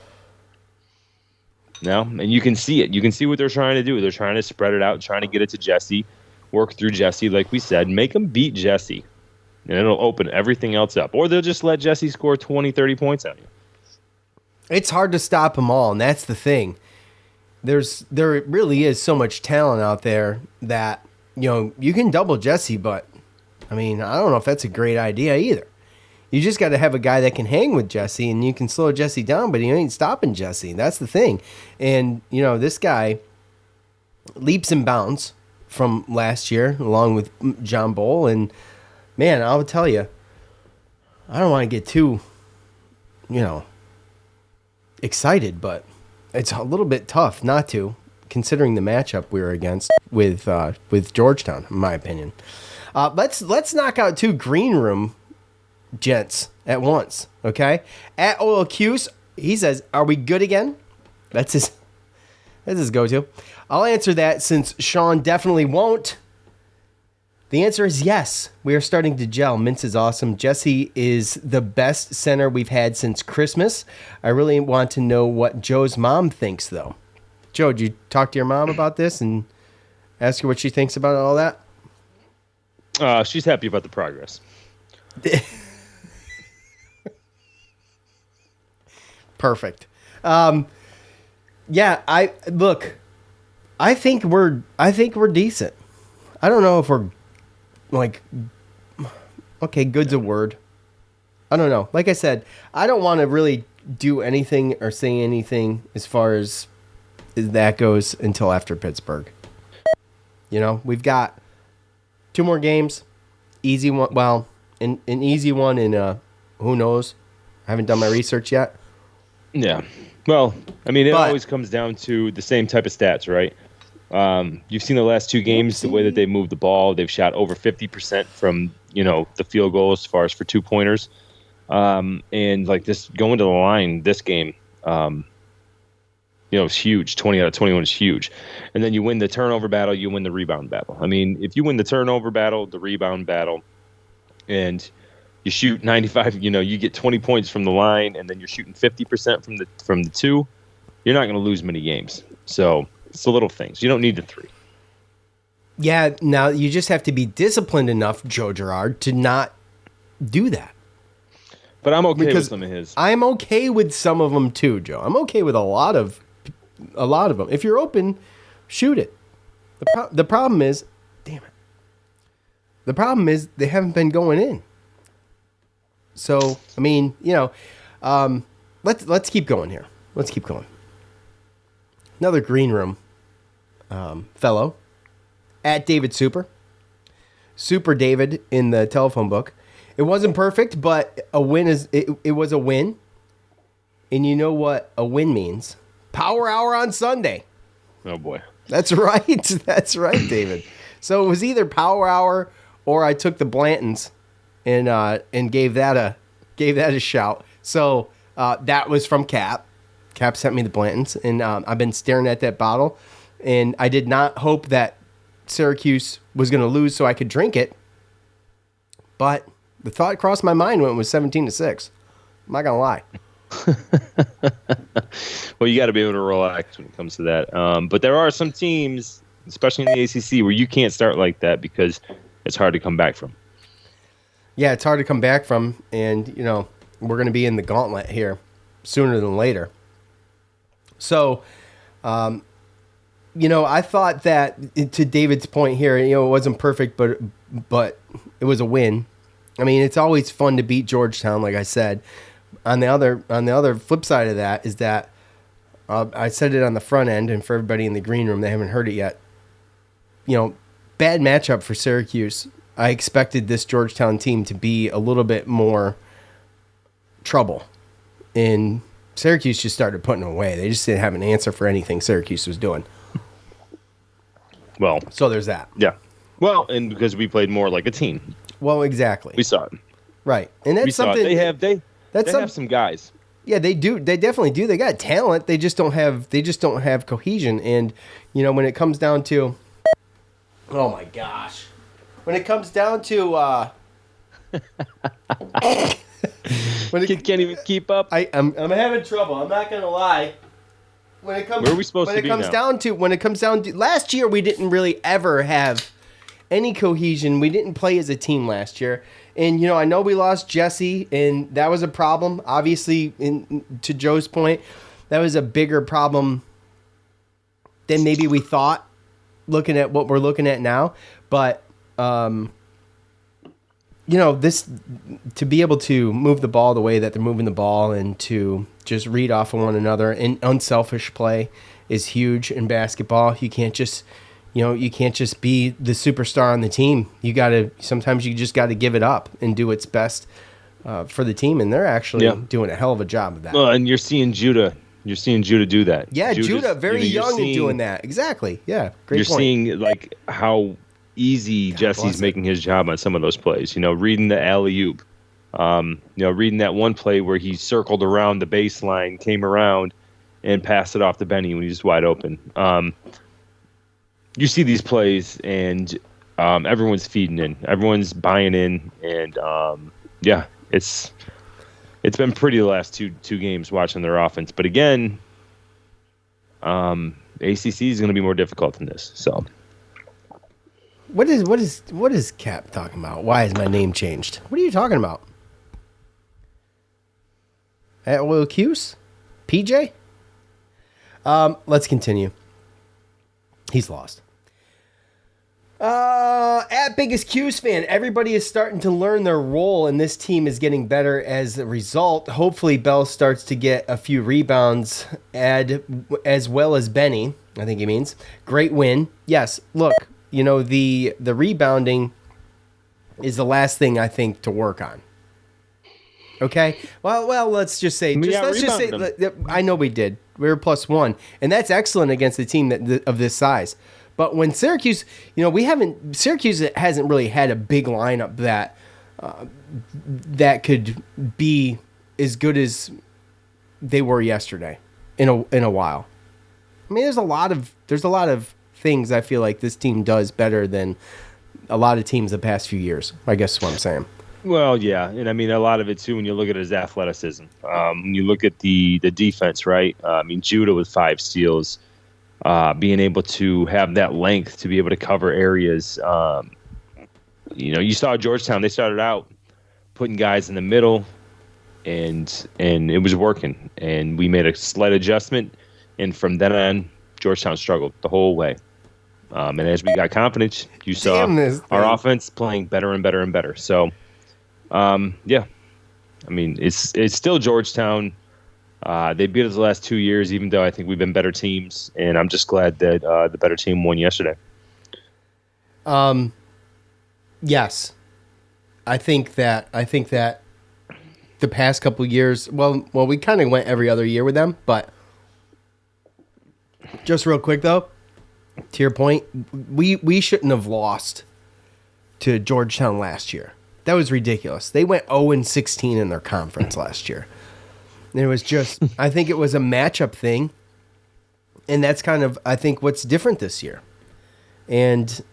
And you can see it. You can see what they're trying to do. They're trying to spread it out, trying to get it to Jesse, work through Jesse, like we said, make him beat Jesse, and it'll open everything else up. Or they'll just let Jesse score 20, 30 points on you. It's hard to stop them all, and that's the thing. There really is so much talent out there that, you can double Jesse, but, I mean, I don't know if that's a great idea either. You just got to have a guy that can hang with Jesse, and you can slow Jesse down, but he ain't stopping Jesse. That's the thing. And, this guy leaps and bounds from last year, along with John Bull. And, man, I'll tell you, I don't want to get too, excited, but it's a little bit tough not to, considering the matchup we were against with Georgetown, in my opinion. Let's knock out two green room gents at once, okay? At Oil Cuse, he says, "Are we good again?" That's his go-to. I'll answer that since Sean definitely won't. The answer is yes. We are starting to gel. Mintz is awesome. Jesse is the best center we've had since Christmas. I really want to know what Joe's mom thinks, though. Joe, did you talk to your mom about this and ask her what she thinks about all that? She's happy about the progress. Perfect. Yeah, I think we're decent. I don't know if we're okay, good's a word. I don't know. Like I said, I don't want to really do anything or say anything as far as that goes until after Pittsburgh. We've got 2 more games. Easy one. Well, an easy one, and who knows? I haven't done my research yet. Yeah. Well, I mean, it always comes down to the same type of stats, right? You've seen the last 2 games, the way that they moved the ball. They've shot over 50% from, the field goal as far as for 2-pointers. And like this going to the line, this game, it's huge. 20 out of 21 is huge. And then you win the turnover battle, you win the rebound battle. I mean, if you win the turnover battle, the rebound battle, and you shoot 95, you get 20 points from the line, and then you're shooting 50% from the 2, you're not going to lose many games. So it's the little things. You don't need the 3. Yeah, now you just have to be disciplined enough, Joe Girard, to not do that. But I'm okay with some of his. I'm okay with some of them too, Joe. I'm okay with a lot of them. If you're open, shoot it. The problem is, damn it. The problem is they haven't been going in. So, I mean, let's keep going here. Let's keep going. Another green room fellow at David Super David in the telephone book. It wasn't perfect, but a win it was a win. And you know what a win means? Power hour on Sunday. Oh boy. That's right. That's right, David. So it was either power hour or I took the Blantons and gave that a shout. So that was from Cap. Cap sent me the Blantons, and I've been staring at that bottle, and I did not hope that Syracuse was going to lose so I could drink it. But the thought crossed my mind when it was 17-6. I'm not going to lie. Well, you got to be able to relax when it comes to that. But there are some teams especially in the ACC, where you can't start like that because it's hard to come back from. Yeah, it's hard to come back from, and we're going to be in the gauntlet here sooner than later. So, I thought that, to David's point here, it wasn't perfect, but it was a win. I mean, it's always fun to beat Georgetown, like I said. On the other flip side of that is that I said it on the front end, and for everybody in the green room, they haven't heard it yet. Bad matchup for Syracuse. I expected this Georgetown team to be a little bit more trouble, and Syracuse just started putting them away. They just didn't have an answer for anything Syracuse was doing. Well, so there's that. Yeah. Well, and because we played more like a team. Well, exactly. We saw it. Right, and that's something they have some guys. Yeah, they do. They definitely do. They got talent. They just don't have cohesion. And when it comes down to, oh my gosh, when it comes down to, when Kid can't even keep up. I'm having trouble. I'm not gonna lie. When it comes, where are we supposed to be now? When it comes down to last year, we didn't really ever have any cohesion. We didn't play as a team last year. And, I know we lost Jesse, and that was a problem. Obviously, to Joe's point, that was a bigger problem than maybe we thought, looking at what we're looking at now. But, this, to be able to move the ball the way that they're moving the ball and to just read off of one another and unselfish play is huge in basketball. You can't just... you can't just be the superstar on the team. Sometimes you just got to give it up and do what's best for the team. And they're actually doing a hell of a job of that. Well, and you're seeing Judah do that. Yeah, Judah, very young and doing that. Exactly. Yeah. Great you're point. Seeing like how easy Jesse's making his job on some of those plays, reading the alley-oop, reading that one play where he circled around the baseline, came around and passed it off to Benny when he was wide open. You see these plays, and everyone's feeding in, everyone's buying in, and it's been pretty the last two games watching their offense. But again, ACC is going to be more difficult than this. So, what is Cap talking about? Why is my name changed? What are you talking about? At Will Cuse? PJ? Let's continue. He's lost. At Biggest Cuse fan, everybody is starting to learn their role, and this team is getting better as a result. Hopefully, Bell starts to get a few rebounds, as well as Benny. I think he means great win. Yes, look, the rebounding is the last thing I think to work on. Okay, well, let's just say, I know we did. We were +1, and that's excellent against a team of this size. But when Syracuse, Syracuse hasn't really had a big lineup that could be as good as they were yesterday in a while. I mean, there's a lot of things I feel like this team does better than a lot of teams the past few years. I guess is what I'm saying. Well, yeah, and I mean a lot of it too when you look at his athleticism. When you look at the defense, right? I mean, Judah with 5 steals, being able to have that length to be able to cover areas. You saw Georgetown; they started out putting guys in the middle, and it was working. And we made a slight adjustment, and from then on, Georgetown struggled the whole way. And as we got confidence, you saw our offense playing better and better and better. So. Yeah, I mean, it's still Georgetown. They beat us the last 2 years, even though I think we've been better teams, and I'm just glad that the better team won yesterday. Yes, I think that the past couple of years, well, we kind of went every other year with them, but just real quick though, to your point, we shouldn't have lost to Georgetown last year. That was ridiculous. They went 0-16 in their conference last year. And it was just, I think it was a matchup thing. And that's kind of, I think, what's different this year. And,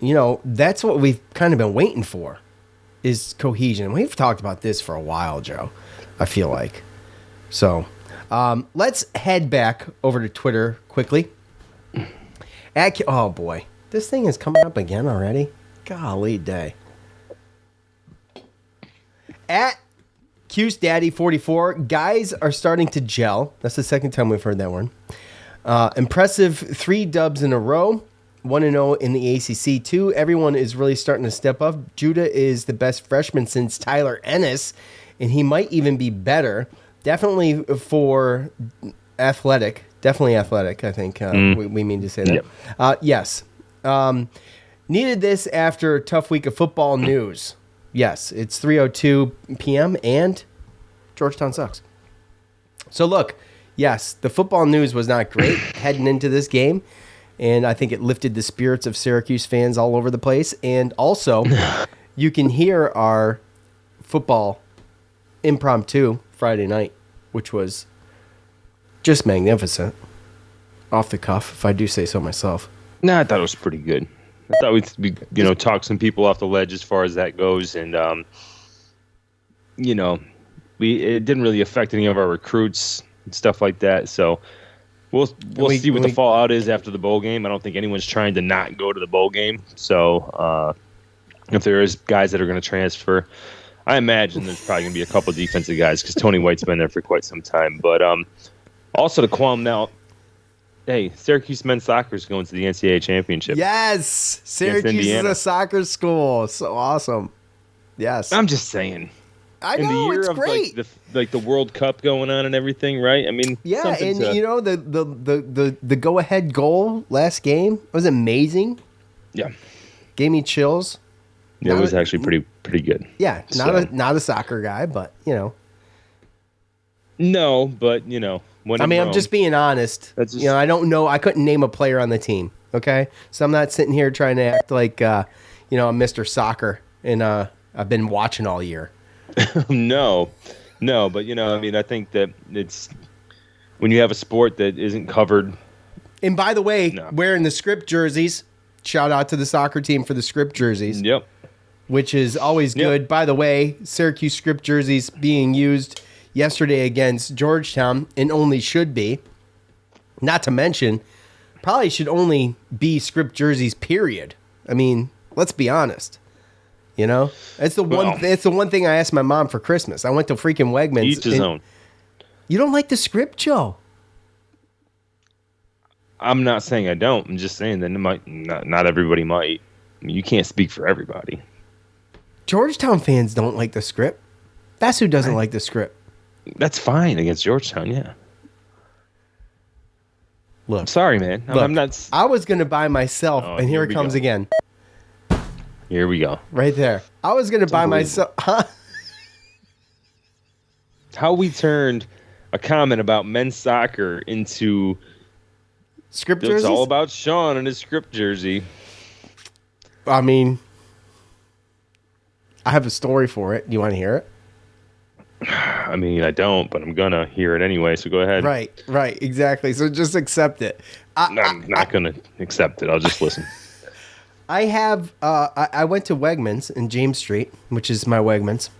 that's what we've kind of been waiting for is cohesion. We've talked about this for a while, Joe, I feel like. So, let's head back over to Twitter quickly. Oh, boy. This thing is coming up again already? Golly day. At Cuse Daddy 44, guys are starting to gel. That's the second time we've heard that one. Impressive 3 dubs in a row. 1-0 in the ACC, too. Everyone is really starting to step up. Judah is the best freshman since Tyler Ennis, and he might even be better. Definitely for athletic. Definitely athletic, I think we mean to say that. Yep. Yes. Needed this after a tough week of football news. Yes, it's 3:02 p.m. and Georgetown sucks. So look, yes, the football news was not great heading into this game. And I think it lifted the spirits of Syracuse fans all over the place. And also, you can hear our football impromptu Friday night, which was just magnificent. Off the cuff, if I do say so myself. No, I thought it was pretty good. I thought we'd talk some people off the ledge as far as that goes. And, it didn't really affect any of our recruits and stuff like that. So we'll see what the fallout is after the bowl game. I don't think anyone's trying to not go to the bowl game. So if there is guys that are going to transfer, I imagine there's probably going to be a couple of defensive guys because Tony White's been there for quite some time. But also to qualm now, hey, Syracuse men's soccer is going to the NCAA championship. Yes, Syracuse is a soccer school. So awesome. Yes, I'm just saying. I know, in the year it's of great. Like the World Cup going on and everything, right? I mean, yeah, and the go ahead goal last game was amazing. Yeah, gave me chills. Yeah, it was actually pretty good. Yeah, not a soccer guy, but No, but when I'm just being honest. I don't know. I couldn't name a player on the team. Okay, so I'm not sitting here trying to act like I'm Mr. Soccer and I've been watching all year. No, but I think that it's when you have a sport that isn't covered. And by the way, wearing the script jerseys, shout out to the soccer team for the script jerseys. Yep. Which is always good. Yep. By the way, Syracuse script jerseys being used yesterday against Georgetown and only should be. Not to mention, probably should only be script jerseys, period. I mean, let's be honest. It's the one thing I asked my mom for Christmas. I went to freaking Wegmans. Each his own. You don't like the script, Joe? I'm not saying I don't. I'm just saying that not everybody might. I mean, you can't speak for everybody. Georgetown fans don't like the script. That's who doesn't like the script. That's fine against Georgetown, yeah. Look, I'm sorry, man. I'm not. I was going to buy myself, and here it comes again. Here we go. Right there. I was going to buy myself. How we turned a comment about men's soccer into script jerseys? It's all about Sean and his script jersey. I mean, I have a story for it. Do you want to hear it? I mean, I don't, but I'm going to hear it anyway, so go ahead. Right, exactly. So just accept it. I'm not going to accept it. I'll just listen. I have, I went to Wegmans in James Street, which is my Wegmans.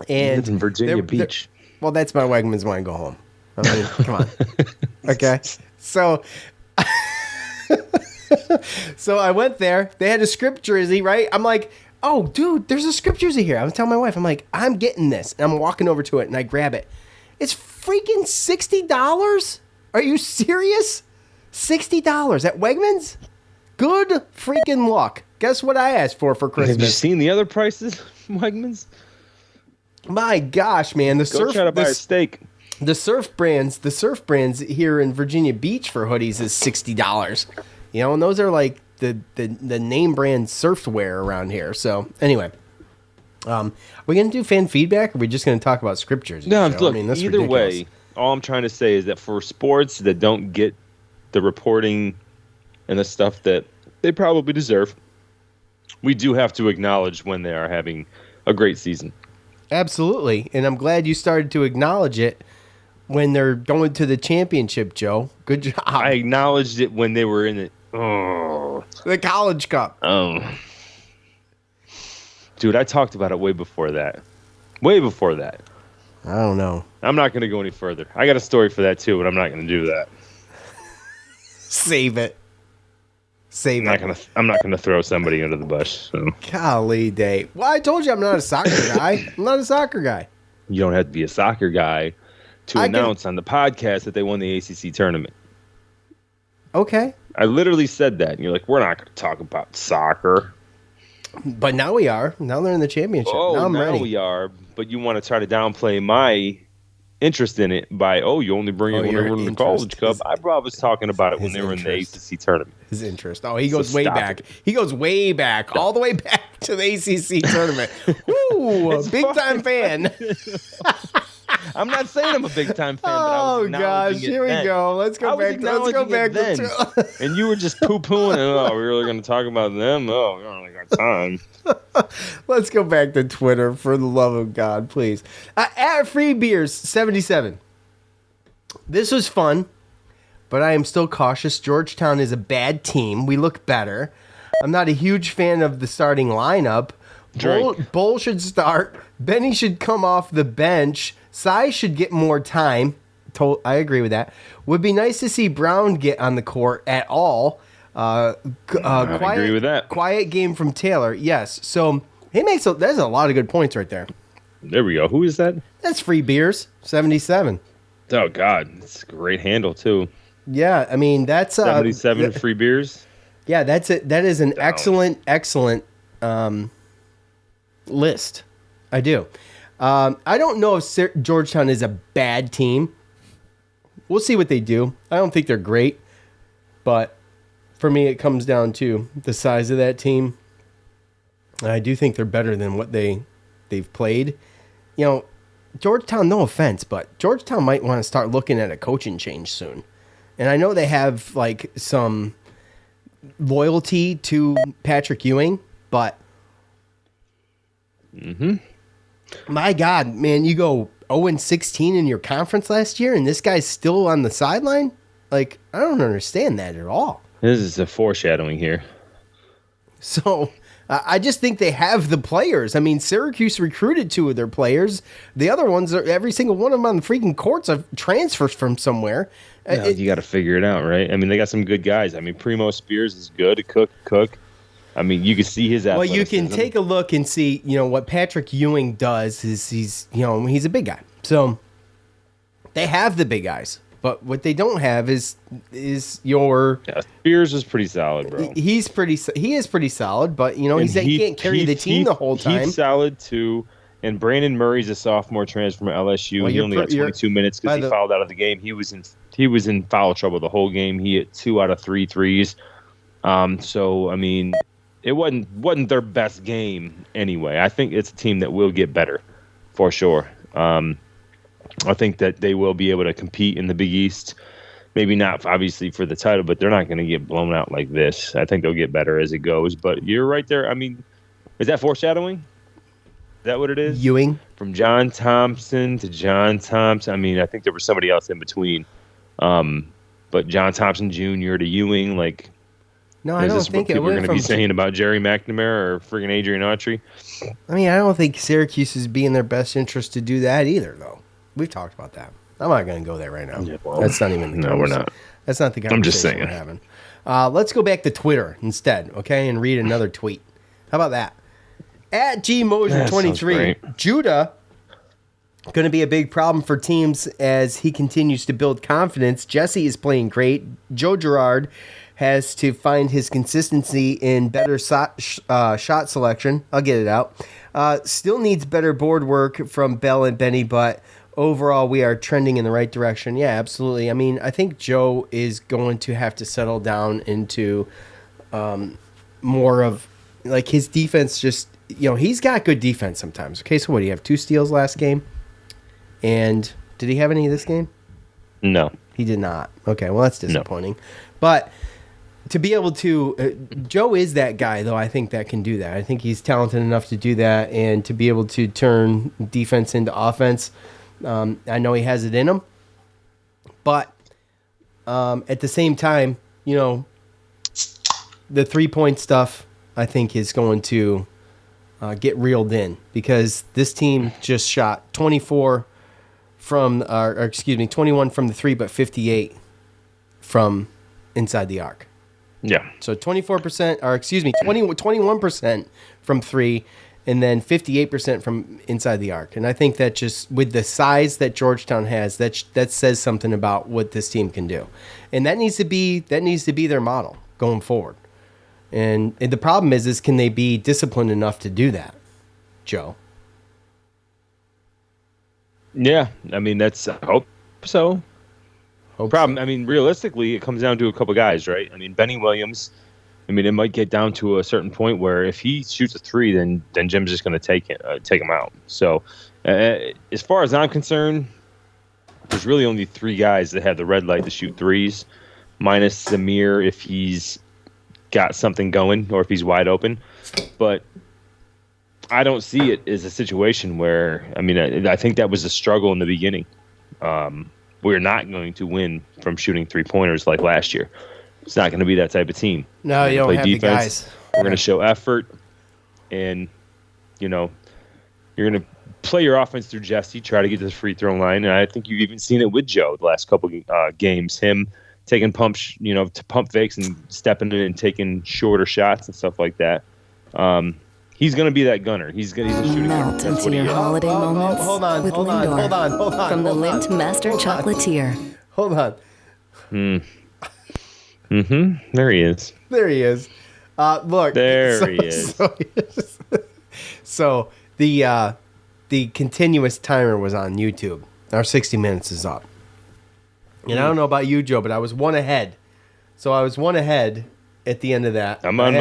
And it's in Virginia Beach. Well, that's my Wegmans when I go home. I mean, come on. Okay. So, so I went there. They had a script jersey, right? I'm like, oh, dude, there's a script jersey here. I was telling my wife, I'm like, I'm getting this. And I'm walking over to it, and I grab it. It's freaking $60? Are you serious? $60 at Wegmans? Good freaking luck. Guess what I asked for Christmas? Have you seen the other prices from Wegmans? My gosh, man. Go try to buy a steak. The surf brands here in Virginia Beach for hoodies is $60. And those are like the name brand surf wear around here. So anyway, are we gonna do fan feedback, or are we just gonna talk about script jerseys? No, look, that's either ridiculous. Way, all I'm trying to say is that for sports that don't get the reporting and the stuff that they probably deserve, we do have to acknowledge when they are having a great season. Absolutely, and I'm glad you started to acknowledge it when they're going to the championship, Joe. Good job. I acknowledged it when they were in it. Oh, the College Cup. Oh, dude, I talked about it way before that. Way before that. I don't know. I'm not going to go any further. I got a story for that too, but I'm not going to do that. Save it. Save it. I'm not gonna throw somebody under the bus. So. Golly day. Well, I told you I'm not a soccer guy. I'm not a soccer guy. You don't have to be a soccer guy to announce on the podcast that they won the ACC tournament. Okay. I literally said that, and you're like, we're not going to talk about soccer. But now we are. Now they're in the championship. Oh, now I'm ready. we are. But you want to try to downplay my interest in it by, you only bring it when they were in the College Cup. I was talking about it when they were in the ACC tournament. His interest. Oh, he goes way back. He goes way back, all the way back to the ACC tournament. Woo, big-time fan. I'm not saying I'm a big-time fan, but I was gosh, here we go. Let's go back to and you were just poo-pooing, we're really going to talk about them? We don't really got time. Let's go back to Twitter, for the love of God, please. At Free Beers 77. This was fun, but I am still cautious. Georgetown is a bad team. We look better. I'm not a huge fan of the starting lineup. Bull should start. Benny should come off the bench. Cy should get more time. I agree with that. Would be nice to see Brown get on the court at all. I agree with that. Quiet game from Taylor. Yes. So there's a lot of good points right there. There we go. Who is that? That's Free Beers 77. Oh God, it's a great handle too. Yeah, I mean that's 77 Free Beers. Yeah, that's it. That is an excellent list. I do. I don't know if Georgetown is a bad team. We'll see what they do. I don't think they're great, but for me, it comes down to the size of that team. I do think they're better than what they've played. You know, Georgetown, no offense, but Georgetown might want to start looking at a coaching change soon. And I know they have like some loyalty to Patrick Ewing, but my God, man, you go 0-16 in your conference last year, and this guy's still on the sideline? Like, I don't understand that at all. This is a foreshadowing here. So, I just think they have the players. I mean, Syracuse recruited 2 of their players. The other ones, every single one of them on the freaking courts are transfers from somewhere. You got to figure it out, right? I mean, they got some good guys. I mean, Primo Spears is good. Cook. I mean, you can see his athleticism. Well, you can take a look and see, what Patrick Ewing does is he's a big guy. So they have the big guys, but what they don't have is your. Yeah, Spears is pretty solid, bro. He is pretty solid, but he can't carry the team the whole time. He's solid too. And Brandon Murray's a sophomore transfer from LSU. Well, he only got 22 minutes because he fouled out of the game. He was in foul trouble the whole game. He hit 2 out of 3 threes. So I mean, it wasn't their best game anyway. I think it's a team that will get better for sure. I think that they will be able to compete in the Big East. Maybe not obviously for the title, but they're not going to get blown out like this. I think they'll get better as it goes. But you're right there. I mean, is that foreshadowing? Is that what it is? Ewing. From John Thompson to John Thompson. I mean, I think there was somebody else in between. But John Thompson Jr. to Ewing, like. No, I don't think people are going to be saying about Jerry McNamara or friggin' Adrian Autry. I mean, I don't think Syracuse is being their best interest to do that either, though. We've talked about that. I'm not going to go there right now. Yeah, well, that's not even the conversation. No, we're not. That's not the conversation I'm just saying. We're having. Let's go back to Twitter instead, okay, and read another tweet. How about that? At GMoser23, Judah going to be a big problem for teams as he continues to build confidence. Jesse is playing great. Joe Girard has to find his consistency in better shot selection. I'll get it out. Still needs better board work from Bell and Benny, but overall we are trending in the right direction. Yeah, absolutely. I mean, I think Joe is going to have to settle down into more of like his defense. Just he's got good defense sometimes. Okay, so what do you have? 2 steals last game, and did he have any this game? No, he did not. Okay, well that's disappointing, but. To be able to, Joe is that guy, though, I think that can do that. I think he's talented enough to do that, and to be able to turn defense into offense, I know he has it in him. But at the same time, the 3-point stuff, I think, is going to get reeled in because this team just shot 21 from the 3, but 58 from inside the arc. Yeah. So 24%, or excuse me, 21% from 3, and then 58% from inside the arc. And I think that just with the size that Georgetown has, that says something about what this team can do, and that needs to be their model going forward. And the problem is can they be disciplined enough to do that, Joe? Yeah, I mean I hope so. I mean, realistically, it comes down to a couple guys, right? I mean, Benny Williams. I mean, it might get down to a certain point where if he shoots a 3, then Jim's just going to take him out. So, as far as I'm concerned, there's really only 3 guys that have the red light to shoot 3s, minus Samir if he's got something going or if he's wide open. But I don't see it as a situation where, I mean, I think that was a struggle in the beginning. We're not going to win from shooting 3-pointers like last year. It's not going to be that type of team. No, you don't have defense. The guys. We're going to show effort, and you're going to play your offense through Jesse, try to get to the free throw line. And I think you've even seen it with Joe the last couple games. Him taking pump fakes and stepping in and taking shorter shots and stuff like that. He's going to be that gunner. He's a shooting guard. Melt into your holiday moments with Lindor from the Lindt Master Chocolatier. Hold on. There he is. There he is. Look. There he is. So the continuous timer was on YouTube. Our 60 minutes is up. And I don't know about you, Joe, but I was 1 ahead. So I was 1 ahead at the end of that. I'm on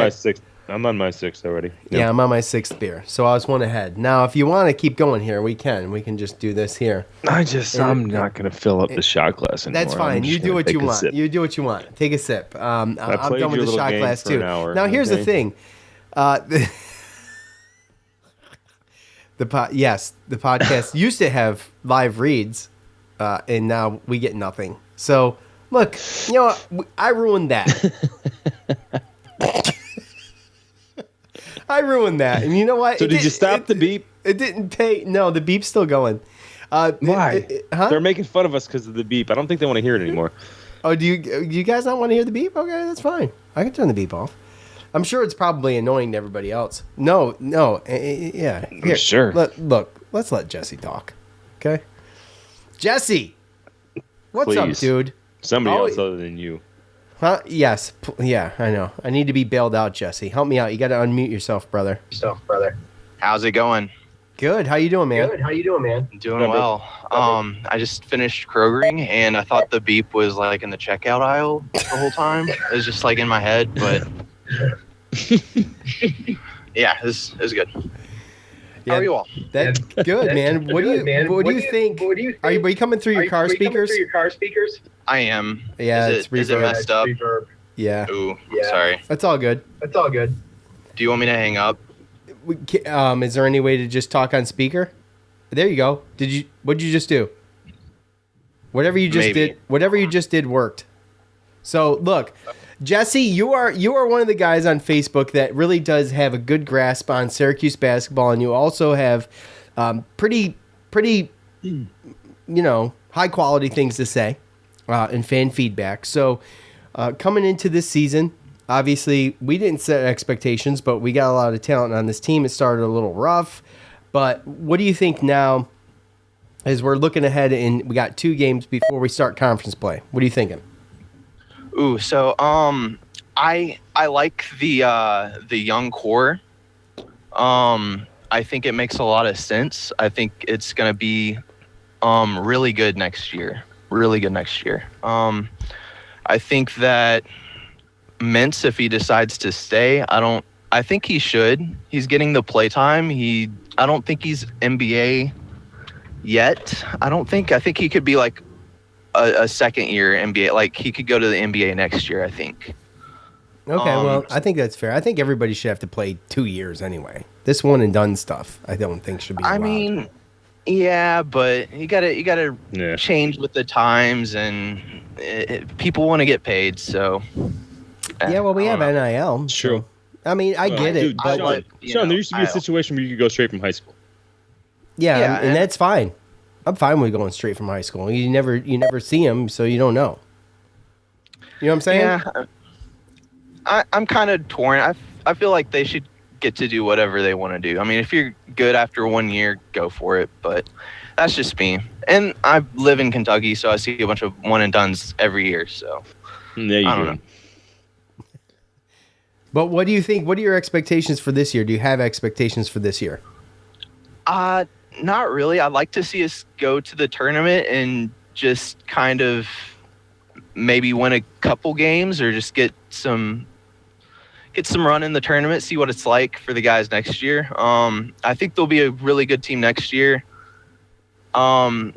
my sixth already. Yep. Yeah, I'm on my 6th beer. So I was 1 ahead. Now, if you want to keep going here, we can. We can just do this here. I'm not going to fill up the shot glass anymore. That's fine. You do what you want. You do what you want. Take a sip. I'm done with the shot glass, too. Now, here's the thing. The podcast used to have live reads, and now we get nothing. So, look, I ruined that. I ruined that. And you know what? So did you stop the beep? It didn't pay. No, the beep's still going. Why? They're making fun of us because of the beep. I don't think they want to hear it anymore. Oh, do you guys not want to hear the beep? Okay, that's fine. I can turn the beep off. I'm sure it's probably annoying to everybody else. No. Yeah. Here, sure. Look, let's let Jesse talk. Okay? Jesse! What's up, dude? Somebody else other than you. Huh? Yes. Yeah, I know. I need to be bailed out, Jesse. Help me out. You got to unmute yourself, brother. How's it going? Good. How you doing, man? Doing well. I just finished Krogering, and I thought the beep was like in the checkout aisle the whole time. It was just like in my head, but yeah, this is good. Yeah, how are you all? That's good, man. What do you think? Are you coming through your car speakers? I am. Yeah, is it messed up? Yeah. Ooh, sorry. That's all good. Do you want me to hang up? Is there any way to just talk on speaker? There you go. What'd you just do? Whatever you just did worked. So look, Jesse, you are one of the guys on Facebook that really does have a good grasp on Syracuse basketball, and you also have pretty high quality things to say and fan feedback. So coming into this season, obviously we didn't set expectations, but we got a lot of talent on this team. It started a little rough, but what do you think now as we're looking ahead and we got 2 games before we start conference play? What are you thinking? Ooh, so I like the young core. I think it makes a lot of sense. I think it's gonna be really good next year. I think that Mintz, if he decides to stay, I think he should. He's getting the play time. I don't think he's NBA yet. I think he could be like a second year NBA. Like he could go to the NBA next year, I think. Okay, well, I think that's fair. I think everybody should have to play 2 years anyway. This one and done stuff, I don't think should be allowed. I mean, yeah, but you gotta change with the times, and people want to get paid, so. Yeah, well, we have NIL. True. I mean, I get it, but Sean, there used to be a situation where you could go straight from high school. Yeah, and that's fine. I'm fine with going straight from high school. You never see them, so you don't know. You know what I'm saying? I'm kind of torn. I feel like they should get to do whatever they want to do. I mean, if you're good after 1 year, go for it. But that's just me. And I live in Kentucky, so I see a bunch of one and dones every year. So there you I go. don't know. But what do you think? What are your expectations for this year? Do you have expectations for this year? Not really. I'd like to see us go to the tournament and just kind of maybe win a couple games or just get some run in the tournament, see what it's like for the guys next year. I think they'll be a really good team next year. I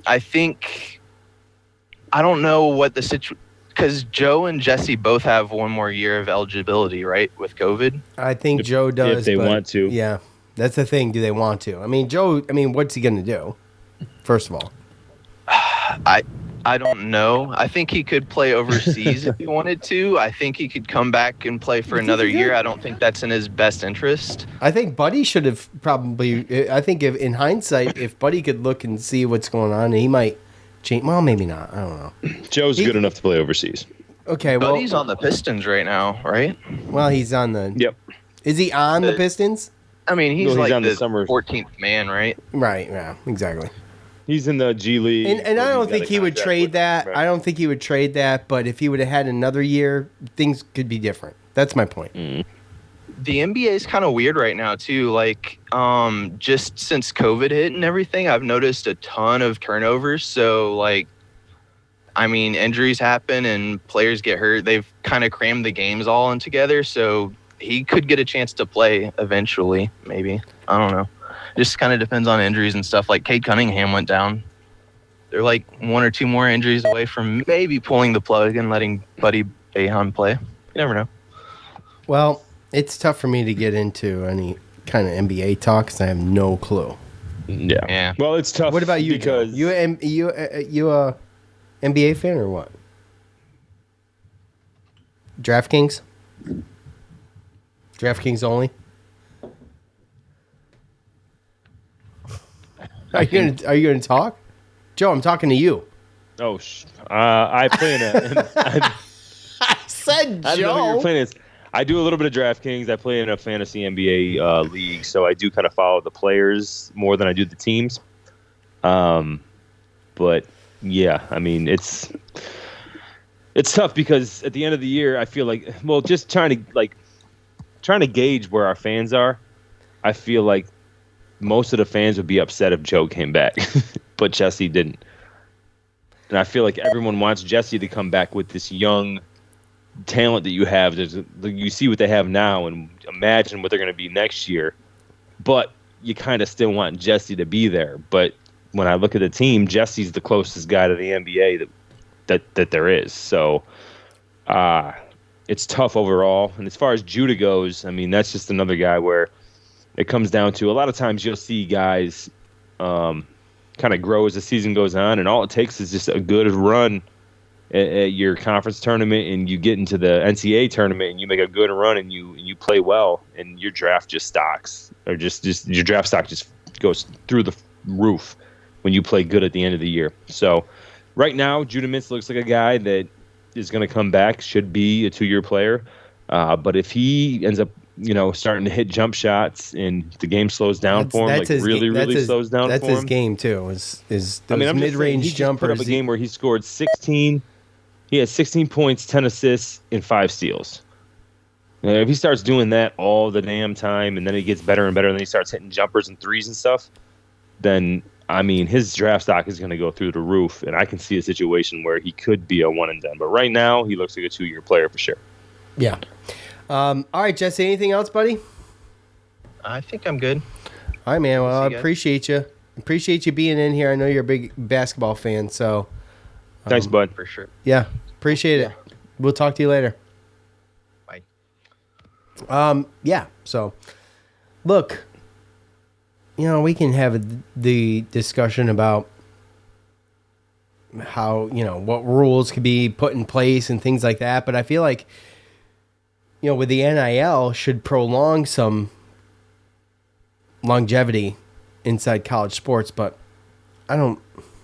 don't know what the situation, because Joe and Jesse both have one more year of eligibility, right, with COVID? I think Joe does. If they want to. Yeah, that's the thing. Do they want to? I mean, Joe, what's he going to do, first of all? I don't know. I think he could play overseas if he wanted to. I think he could come back and play for another year. I don't think that's in his best interest. I think Buddy should have probably. I think in hindsight, if Buddy could look and see what's going on, he might change. Well, maybe not. I don't know. Joe's good enough to play overseas. Okay, well, Buddy's on the Pistons right now, right? Well, he's on the. Yep. Is he on the Pistons? I mean, he's on like the summer 14th man, right? Right. Yeah. Exactly. He's in the G League. And I don't think he would trade that. Right. I don't think he would trade that. But if he would have had another year, things could be different. That's my point. The NBA is kind of weird right now too. Like, just since COVID hit and everything, I've noticed a ton of turnovers. So, like, I mean, injuries happen and players get hurt. They've kind of crammed the games all in together. So he could get a chance to play eventually. Maybe, I don't know. Just kind of depends on injuries and stuff. Like Cade Cunningham went down. They're like 1 or 2 more injuries away from maybe pulling the plug and letting Buddy Boeheim play. You never know. Well, it's tough for me to get into any kind of NBA talk because I have no clue. Yeah. Well, it's tough. What about you? Because You a NBA fan or what? DraftKings? DraftKings only? Are you gonna talk, Joe? I'm talking to you. Oh, I play in a. I said Joe. I didn't know you were playing this. I do a little bit of DraftKings. I play in a fantasy NBA league, so I do kind of follow the players more than I do the teams. But yeah, I mean it's tough because at the end of the year, I feel like just trying to gauge where our fans are. I feel like most of the fans would be upset if Joe came back, but Jesse didn't. And I feel like everyone wants Jesse to come back with this young talent that you have. You see what they have now and imagine what they're going to be next year. But you kind of still want Jesse to be there. But when I look at the team, Jesse's the closest guy to the NBA that there is. So it's tough overall. And as far as Judah goes, I mean, that's just another guy where it comes down to a lot of times you'll see guys kind of grow as the season goes on, and all it takes is just a good run at your conference tournament, and you get into the NCAA tournament, and you make a good run, and you play well, and your draft just stocks, or just your draft stock just goes through the roof when you play good at the end of the year. So right now, Judah Mintz looks like a guy that is going to come back, should be a 2-year player, but if he ends up starting to hit jump shots and the game slows down for him, really slows down for him. That's his game too. Is those mid-range jumpers? He put up a game where he scored 16. He had 16 points, 10 assists, and 5 steals. Now, if he starts doing that all the damn time, and then he gets better and better, and then he starts hitting jumpers and threes and stuff, then I mean his draft stock is going to go through the roof, and I can see a situation where he could be a one and done. But right now, he looks like a 2-year player for sure. Yeah. All right, Jesse, anything else, buddy? I think I'm good. All right, man. Well, I appreciate you. Appreciate you being in here. I know you're a big basketball fan, so. Thanks, bud. For sure. Yeah, appreciate it. We'll talk to you later. Bye. Yeah, so, look, we can have the discussion about how, what rules could be put in place and things like that, but I feel like, with the NIL should prolong some longevity inside college sports, but I don't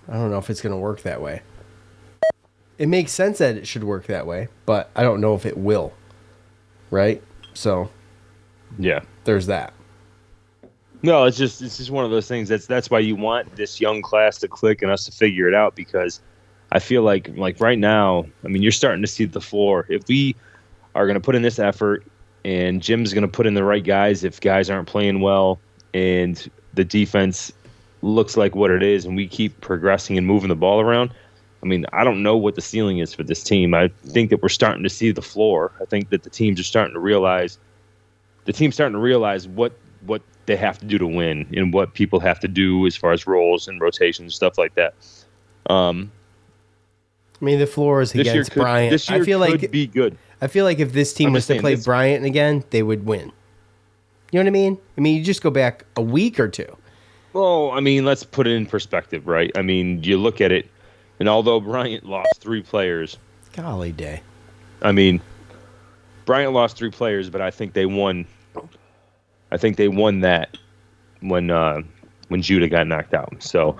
know if it's going to work that way. It makes sense that it should work that way, but I don't know if it will. right? So, yeah, there's that. No, it's just one of those things. That's why you want this young class to click and us to figure it out, because I feel like right now, I mean, you're starting to see the floor. If we are going to put in this effort, and Jim's going to put in the right guys, if guys aren't playing well, and the defense looks like what it is, and we keep progressing and moving the ball around, I mean, I don't know what the ceiling is for this team. I think that we're starting to see the floor. I think that the teams are starting to realize what they have to do to win and what people have to do as far as roles and rotations, stuff like that. I mean, the floor is against Bryant. This year could be good. I feel like if this team was to play Bryant again, they would win. You know what I mean? I mean, you just go back a week or two. Well, I mean, let's put it in perspective, right? I mean, you look at it, and although Bryant lost 3 players. Golly day. I mean, Bryant lost 3 players, but I think they won. I think they won that when Judah got knocked out. So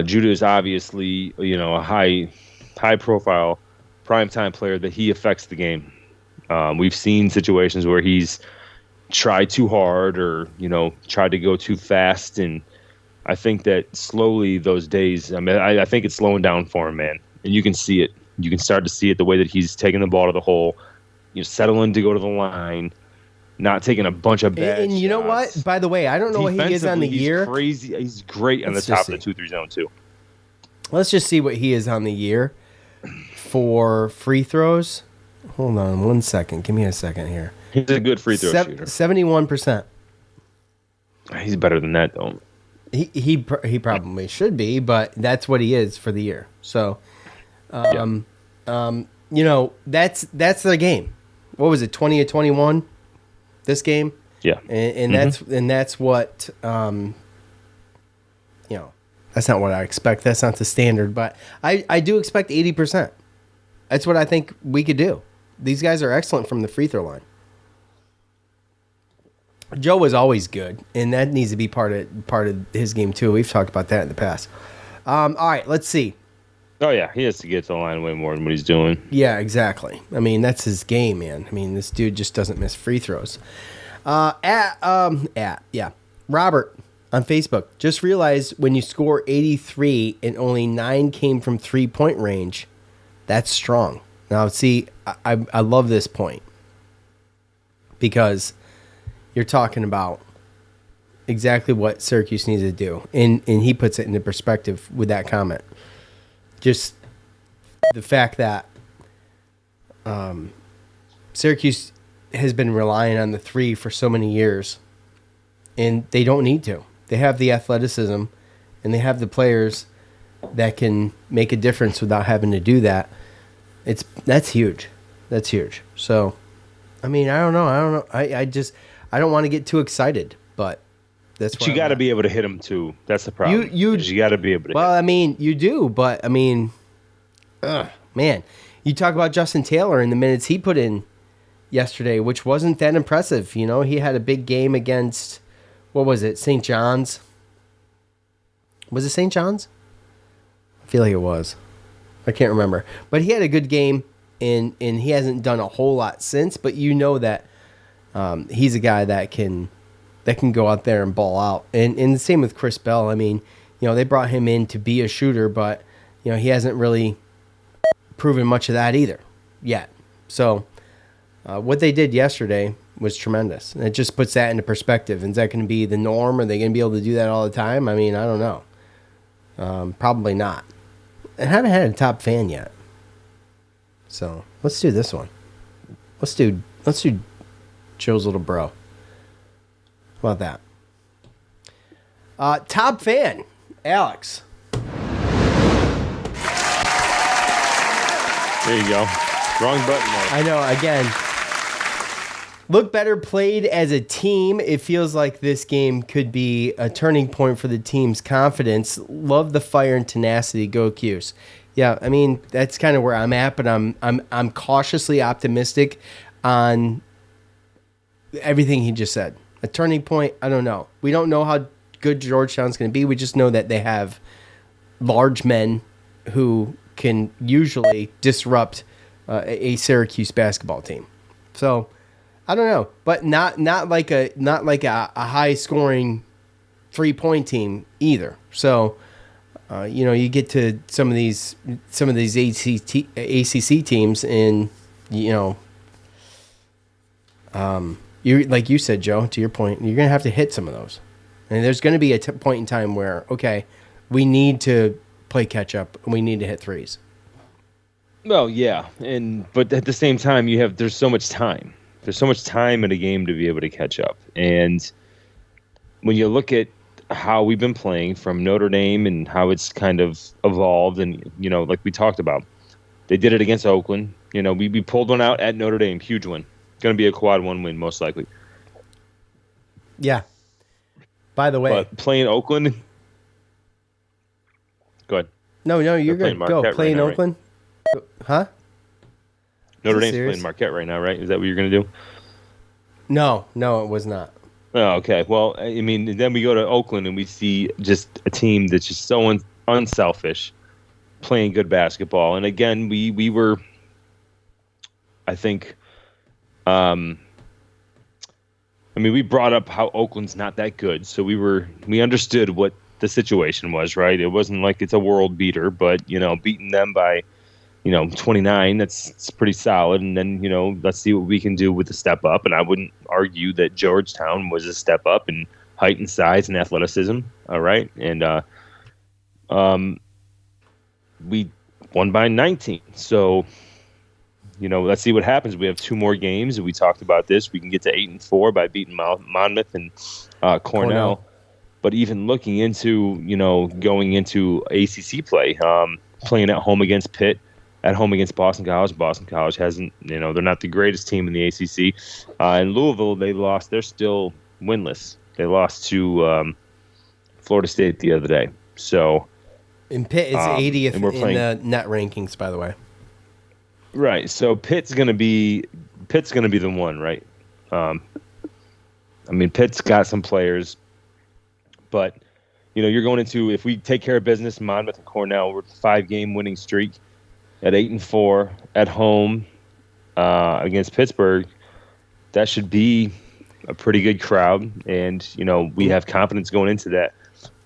Judah is obviously, a high profile primetime player that he affects the game. We've seen situations where he's tried too hard or, tried to go too fast. And I think that slowly those days, I mean, I think it's slowing down for him, man. And you can see it. You can start to see it the way that he's taking the ball to the hole, settling to go to the line, not taking a bunch of bad And you know what? By the way, I don't know what he is on the year. He's crazy. He's great on the top of the 2-3 zone, too. Let's just see what he is on the year for free throws. Hold on 1 second. Give me a second here. He's a good free throw shooter. 71%. He's better than that, though. He probably should be, but that's what he is for the year. So, that's the game. What was it? 20-21. This game, yeah, and that's what that's not what I expect. That's not the standard, but I do expect 80%. That's what I think we could do. These guys are excellent from the free throw line. Joe was always good, and that needs to be part of his game too. We've talked about that in the past. All right, let's see. Oh yeah, he has to get to the line way more than what he's doing. Yeah, exactly. I mean, that's his game, man. I mean, this dude just doesn't miss free throws. Robert on Facebook, just realized when you score 83 and only 9 came from 3-point range, that's strong. Now, see, I love this point because you're talking about exactly what Syracuse needs to do, and he puts it into perspective with that comment. Just the fact that Syracuse has been relying on the 3 for so many years, and they don't need to. They have the athleticism, and they have the players that can make a difference without having to do that. That's huge. That's huge. So, I mean, I don't know. I don't want to get too excited, but that's what you got to be able to hit them too. That's the problem. You got to be able to. Well, I mean, you do, but I mean, man, you talk about Justin Taylor and the minutes he put in yesterday, which wasn't that impressive. He had a big game against, what was it, St. John's? Was it St. John's? I feel like it was. I can't remember, but he had a good game, and he hasn't done a whole lot since. But that he's a guy that can go out there and ball out. And the same with Chris Bell. I mean, they brought him in to be a shooter, but, he hasn't really proven much of that either yet. So what they did yesterday was tremendous. And it just puts that into perspective. Is that going to be the norm? Are they going to be able to do that all the time? I mean, I don't know. Probably not. I haven't had a top fan yet. So let's do this one. Let's do Joe's little bro. How about that? Top fan, Alex. There you go. Wrong button there. I know, again. Look better played as a team. It feels like this game could be a turning point for the team's confidence. Love the fire and tenacity. Go Cuse. Yeah, I mean, that's kind of where I'm at, but I'm cautiously optimistic on everything he just said. A turning point, I don't know. We don't know how good Georgetown's going to be. We just know that they have large men who can usually disrupt a Syracuse basketball team. So I don't know, but not like a high scoring 3-point team either. So, you get to some of these ACC teams, and you like you said, Joe. To your point, you're gonna have to hit some of those, and there's gonna be a point in time where we need to play catch up, and we need to hit threes. Well, yeah, but at the same time, there's so much time. There's so much time in a game to be able to catch up. And when you look at how we've been playing from Notre Dame and how it's kind of evolved, and, like we talked about, they did it against Oakland. We pulled one out at Notre Dame, huge win. Going to be a quad 1 win, most likely. Yeah. By the way. But playing Oakland. Go ahead. No, you're good. Go. Playing right Oakland? Right? Huh? Notre Dame's playing Marquette right now, right? Is that what you're going to do? No, it was not. Oh, okay. Well, I mean, then we go to Oakland and we see just a team that's just so unselfish, playing good basketball. And again, we were, I think, we brought up how Oakland's not that good, so we understood what the situation was, right? It wasn't like it's a world beater, but beating them by 29, that's pretty solid. And then, let's see what we can do with the step up. And I wouldn't argue that Georgetown was a step up in height and size and athleticism. All right. And we won by 19. So, let's see what happens. We have 2 more games. We talked about this. We can get to 8-4 by beating Monmouth and Cornell. But even looking into, going into ACC play, playing at home against Pitt, at home against Boston College. Boston College hasn't, they're not the greatest team in the ACC. In Louisville, they lost. They're still winless. They lost to Florida State the other day. So, and Pitt is 80th in the net rankings, by the way. Right. So Pitt's gonna be the one, right? Pitt's got some players, but you're going into, if we take care of business, Monmouth and Cornell, we're 5-game winning streak. At 8-4 at home against Pittsburgh, that should be a pretty good crowd, and we have confidence going into that.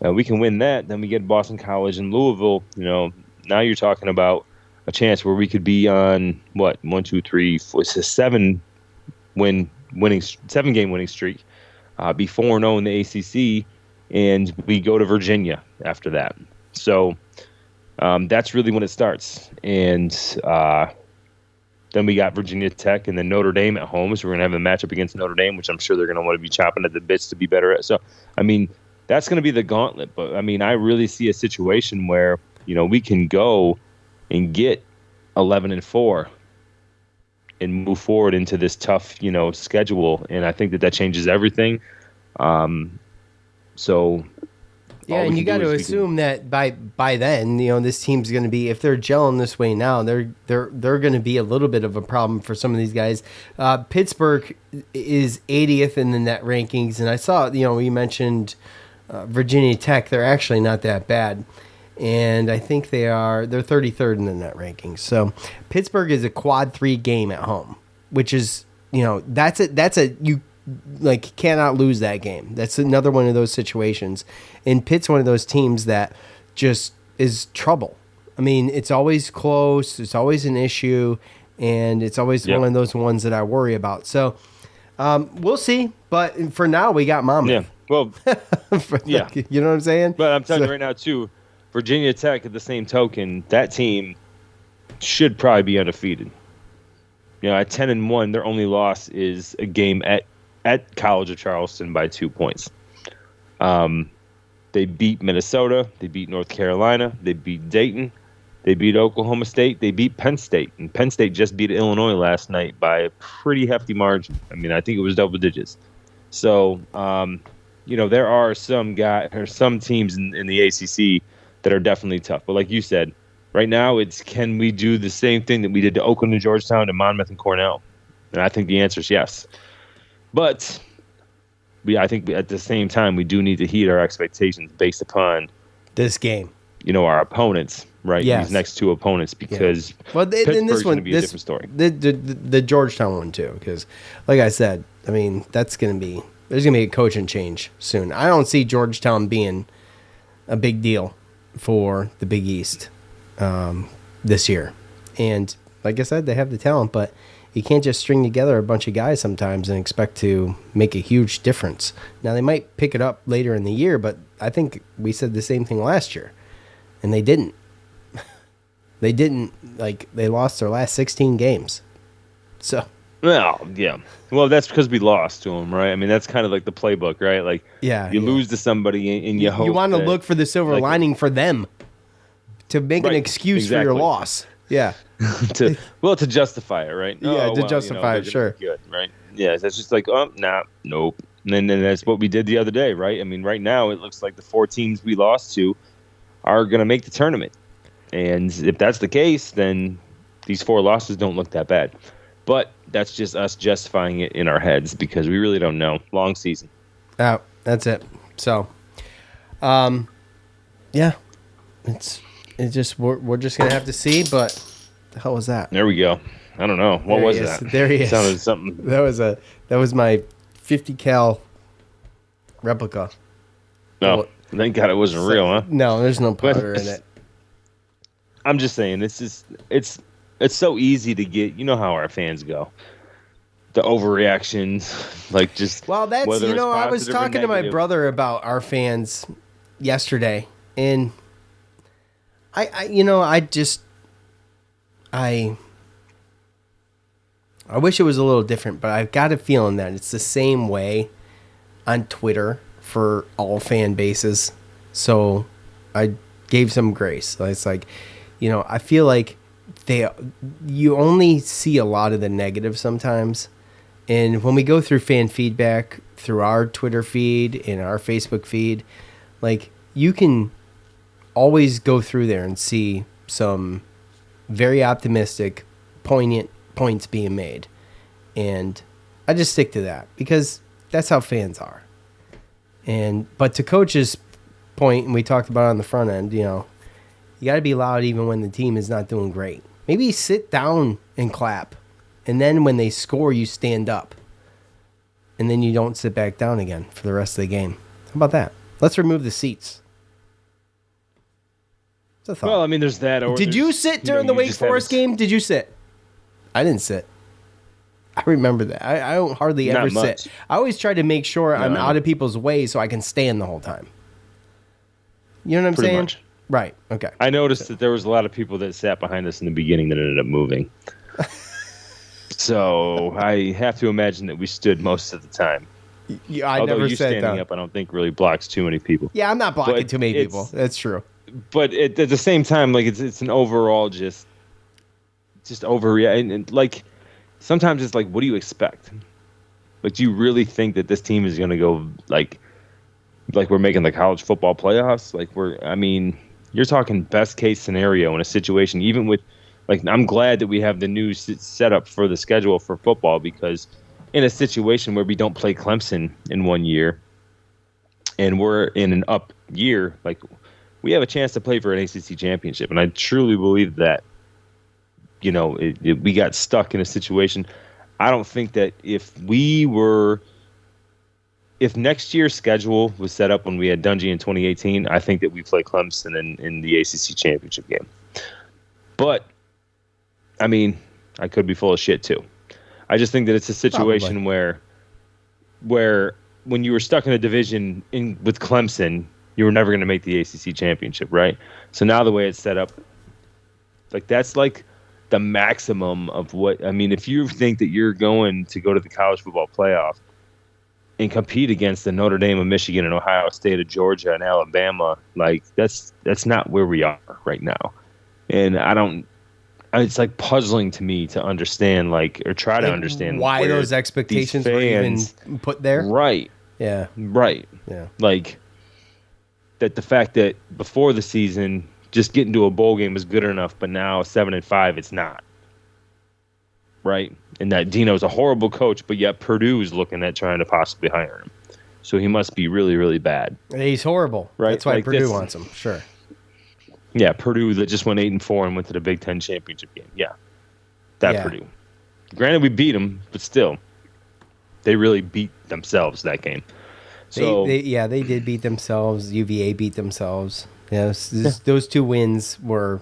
We can win that, then we get Boston College and Louisville. Now you're talking about a chance where we could be on 1, 2, 3, 4, it's a 7-game winning streak, be 4-0 in the ACC, and we go to Virginia after that. So. That's really when it starts. And then we got Virginia Tech and then Notre Dame at home. So we're going to have a matchup against Notre Dame, which I'm sure they're going to want to be chopping at the bits to be better at. So, that's going to be the gauntlet. But, I really see a situation where, we can go and get 11-4 and move forward into this tough, schedule. And I think that changes everything. Yeah, and you got to assume that by then, this team's going to be, if they're gelling this way now, they're going to be a little bit of a problem for some of these guys. Pittsburgh is 80th in the net rankings, and I saw, you mentioned Virginia Tech. They're actually not that bad, and I think they're 33rd in the net rankings. So Pittsburgh is a quad 3 game at home, which is, you cannot lose that game. That's another one of those situations. And Pitt's one of those teams that just is trouble. It's always close. It's always an issue. And it's always one of those ones that I worry about. So we'll see. But for now, we got Monmouth. Yeah. Well, yeah. You know what I'm saying? But I'm telling you right now, too, Virginia Tech, at the same token, that team should probably be undefeated. At 10-1, their only loss is a game at College of Charleston by 2 points. They beat Minnesota. They beat North Carolina. They beat Dayton. They beat Oklahoma State. They beat Penn State. And Penn State just beat Illinois last night by a pretty hefty margin. I think it was double digits. So, there are some teams in the ACC that are definitely tough. But like you said, right now it's, can we do the same thing that we did to Oakland and Georgetown, to Monmouth and Cornell? And I think the answer is yes. But I think at the same time, we do need to heed our expectations based upon this game. Our opponents. right? Yes. These next two opponents, because well, then this one, going to be a different story. The Georgetown one too, because like I said, I mean there's going to be a coaching change soon. I don't see Georgetown being a big deal for the Big East this year, and like I said, they have the talent, but you can't just string together a bunch of guys sometimes and expect to make a huge difference. Now, they might pick it up later in the year, but I think we said the same thing last year, and they didn't. They didn't. Like, they lost their last 16 games. So. Well, yeah. Well, that's because we lost to them, right? I mean, that's kind of like the playbook, right? Like, you lose to somebody and you hope you want to that, look for the silver lining for them to make an excuse for your loss. Yeah. to justify it, right? Justify it, sure. Good, right? Yeah, that's just like, nope. And then that's what we did the other day, right? I mean, right now it looks like the 4 teams we lost to are going to make the tournament. And if that's the case, then these 4 losses don't look that bad. But that's just us justifying it in our heads because we really don't know. Long season. Oh, that's it. So, yeah, it's just we're just gonna have to see. But the hell was that? There we go. I don't know. What was that? There he is. Sounded something. That was my 50 cal replica. No, thank God it wasn't real, huh? No, there's no powder in it. I'm just saying, it's so easy to get. You know how our fans go. The overreactions, like just. Well, that's I was talking to my brother about our fans yesterday, and I wish it was a little different, but I've got a feeling that it's the same way on Twitter for all fan bases. So I gave some grace. It's like, I feel like you only see a lot of the negative sometimes. And when we go through fan feedback through our Twitter feed and our Facebook feed, like you can always go through there and see some very optimistic, poignant points being made. And I just stick to that because that's how fans are. But to Coach's point, and we talked about it on the front end, you got to be loud even when the team is not doing great. Maybe sit down and clap. And then when they score, you stand up. And then you don't sit back down again for the rest of the game. How about that? Let's remove the seats. What's a thought? Well, I mean, there's that. Did you sit during the Wake Forest game? Did you sit? I didn't sit. I remember that. I don't hardly ever sit. I always try to make sure I'm out of people's way so I can stand the whole time. You know what I'm saying? Much. Right. Okay. I noticed that there was a lot of people that sat behind us in the beginning that ended up moving. So I have to imagine that we stood most of the time. Although never you said standing up, I don't think really blocks too many people. Yeah, I'm not blocking too many people. That's true. But at the same time, like it's an overall just overreact. And like sometimes it's like, what do you expect? Like, do you really think that this team is going to go like we're making the college football playoffs? Like you're talking best case scenario in a situation, even with. Like, I'm glad that we have the new setup for the schedule for football because in a situation where we don't play Clemson in 1 year and we're in an up year, like, we have a chance to play for an ACC championship. And I truly believe that, we got stuck in a situation. I don't think that if next year's schedule was set up when we had Dungy in 2018, I think that we play Clemson in the ACC championship game. But I mean, I could be full of shit too. I just think that it's a situation where when you were stuck in a division with Clemson, you were never going to make the ACC championship, right? So now the way it's set up, like that's like the maximum of what. I mean, if you think that you're going to go to the college football playoff and compete against the Notre Dame of Michigan and Ohio State of Georgia and Alabama, like that's not where we are right now. And it's like puzzling to me to understand, or try to understand why those expectations were even put there. Right. Yeah. Right. Yeah. Like that the fact that before the season, just getting to a bowl game was good enough, but now 7-5, it's not. Right. And that Dino's a horrible coach, but yet Purdue's looking at trying to possibly hire him. So he must be really, really bad. He's horrible. Right. That's why Purdue wants him. Sure. Yeah, Purdue that just went 8-4 and went to the Big Ten championship game. Yeah, Purdue. Granted, we beat them, but still, they really beat themselves that game. So they did beat themselves. UVA beat themselves. Yeah, those 2 wins were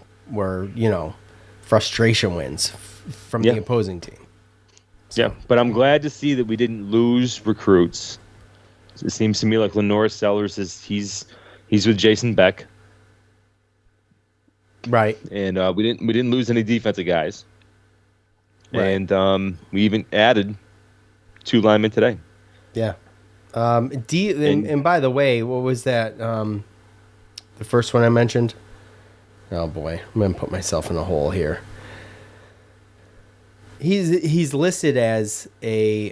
frustration wins from the opposing team. So. Yeah, but I'm glad to see that we didn't lose recruits. It seems to me like Lenore Sellers he's with Jason Beck. Right. And we didn't lose any defensive guys. Right. And we even added 2 linemen today. Yeah. And by the way, what was that? The first one I mentioned? Oh boy, I'm gonna put myself in a hole here. He's listed as a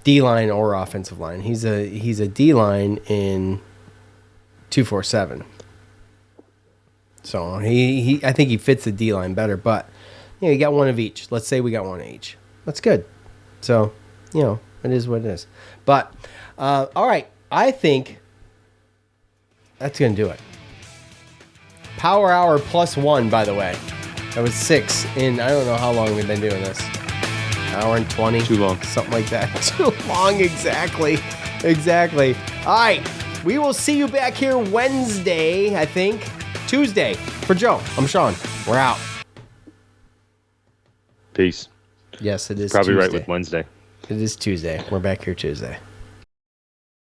D-line or offensive line. He's a D-line in 247. So I think he fits the D-line better, but you got one of each. Let's say we got one of each. That's good. So, it is what it is. But all right, I think that's going to do it. Power Hour +1, by the way. That was 6 in, I don't know how long we've been doing this. Hour and 20. Too long. Something like that. Too long, exactly. Exactly. All right, we will see you back here Wednesday, I think. Tuesday. For Joe, I'm Sean. We're out. Peace. Yes, it is Probably Tuesday. right with Wednesday. It is Tuesday. We're back here Tuesday.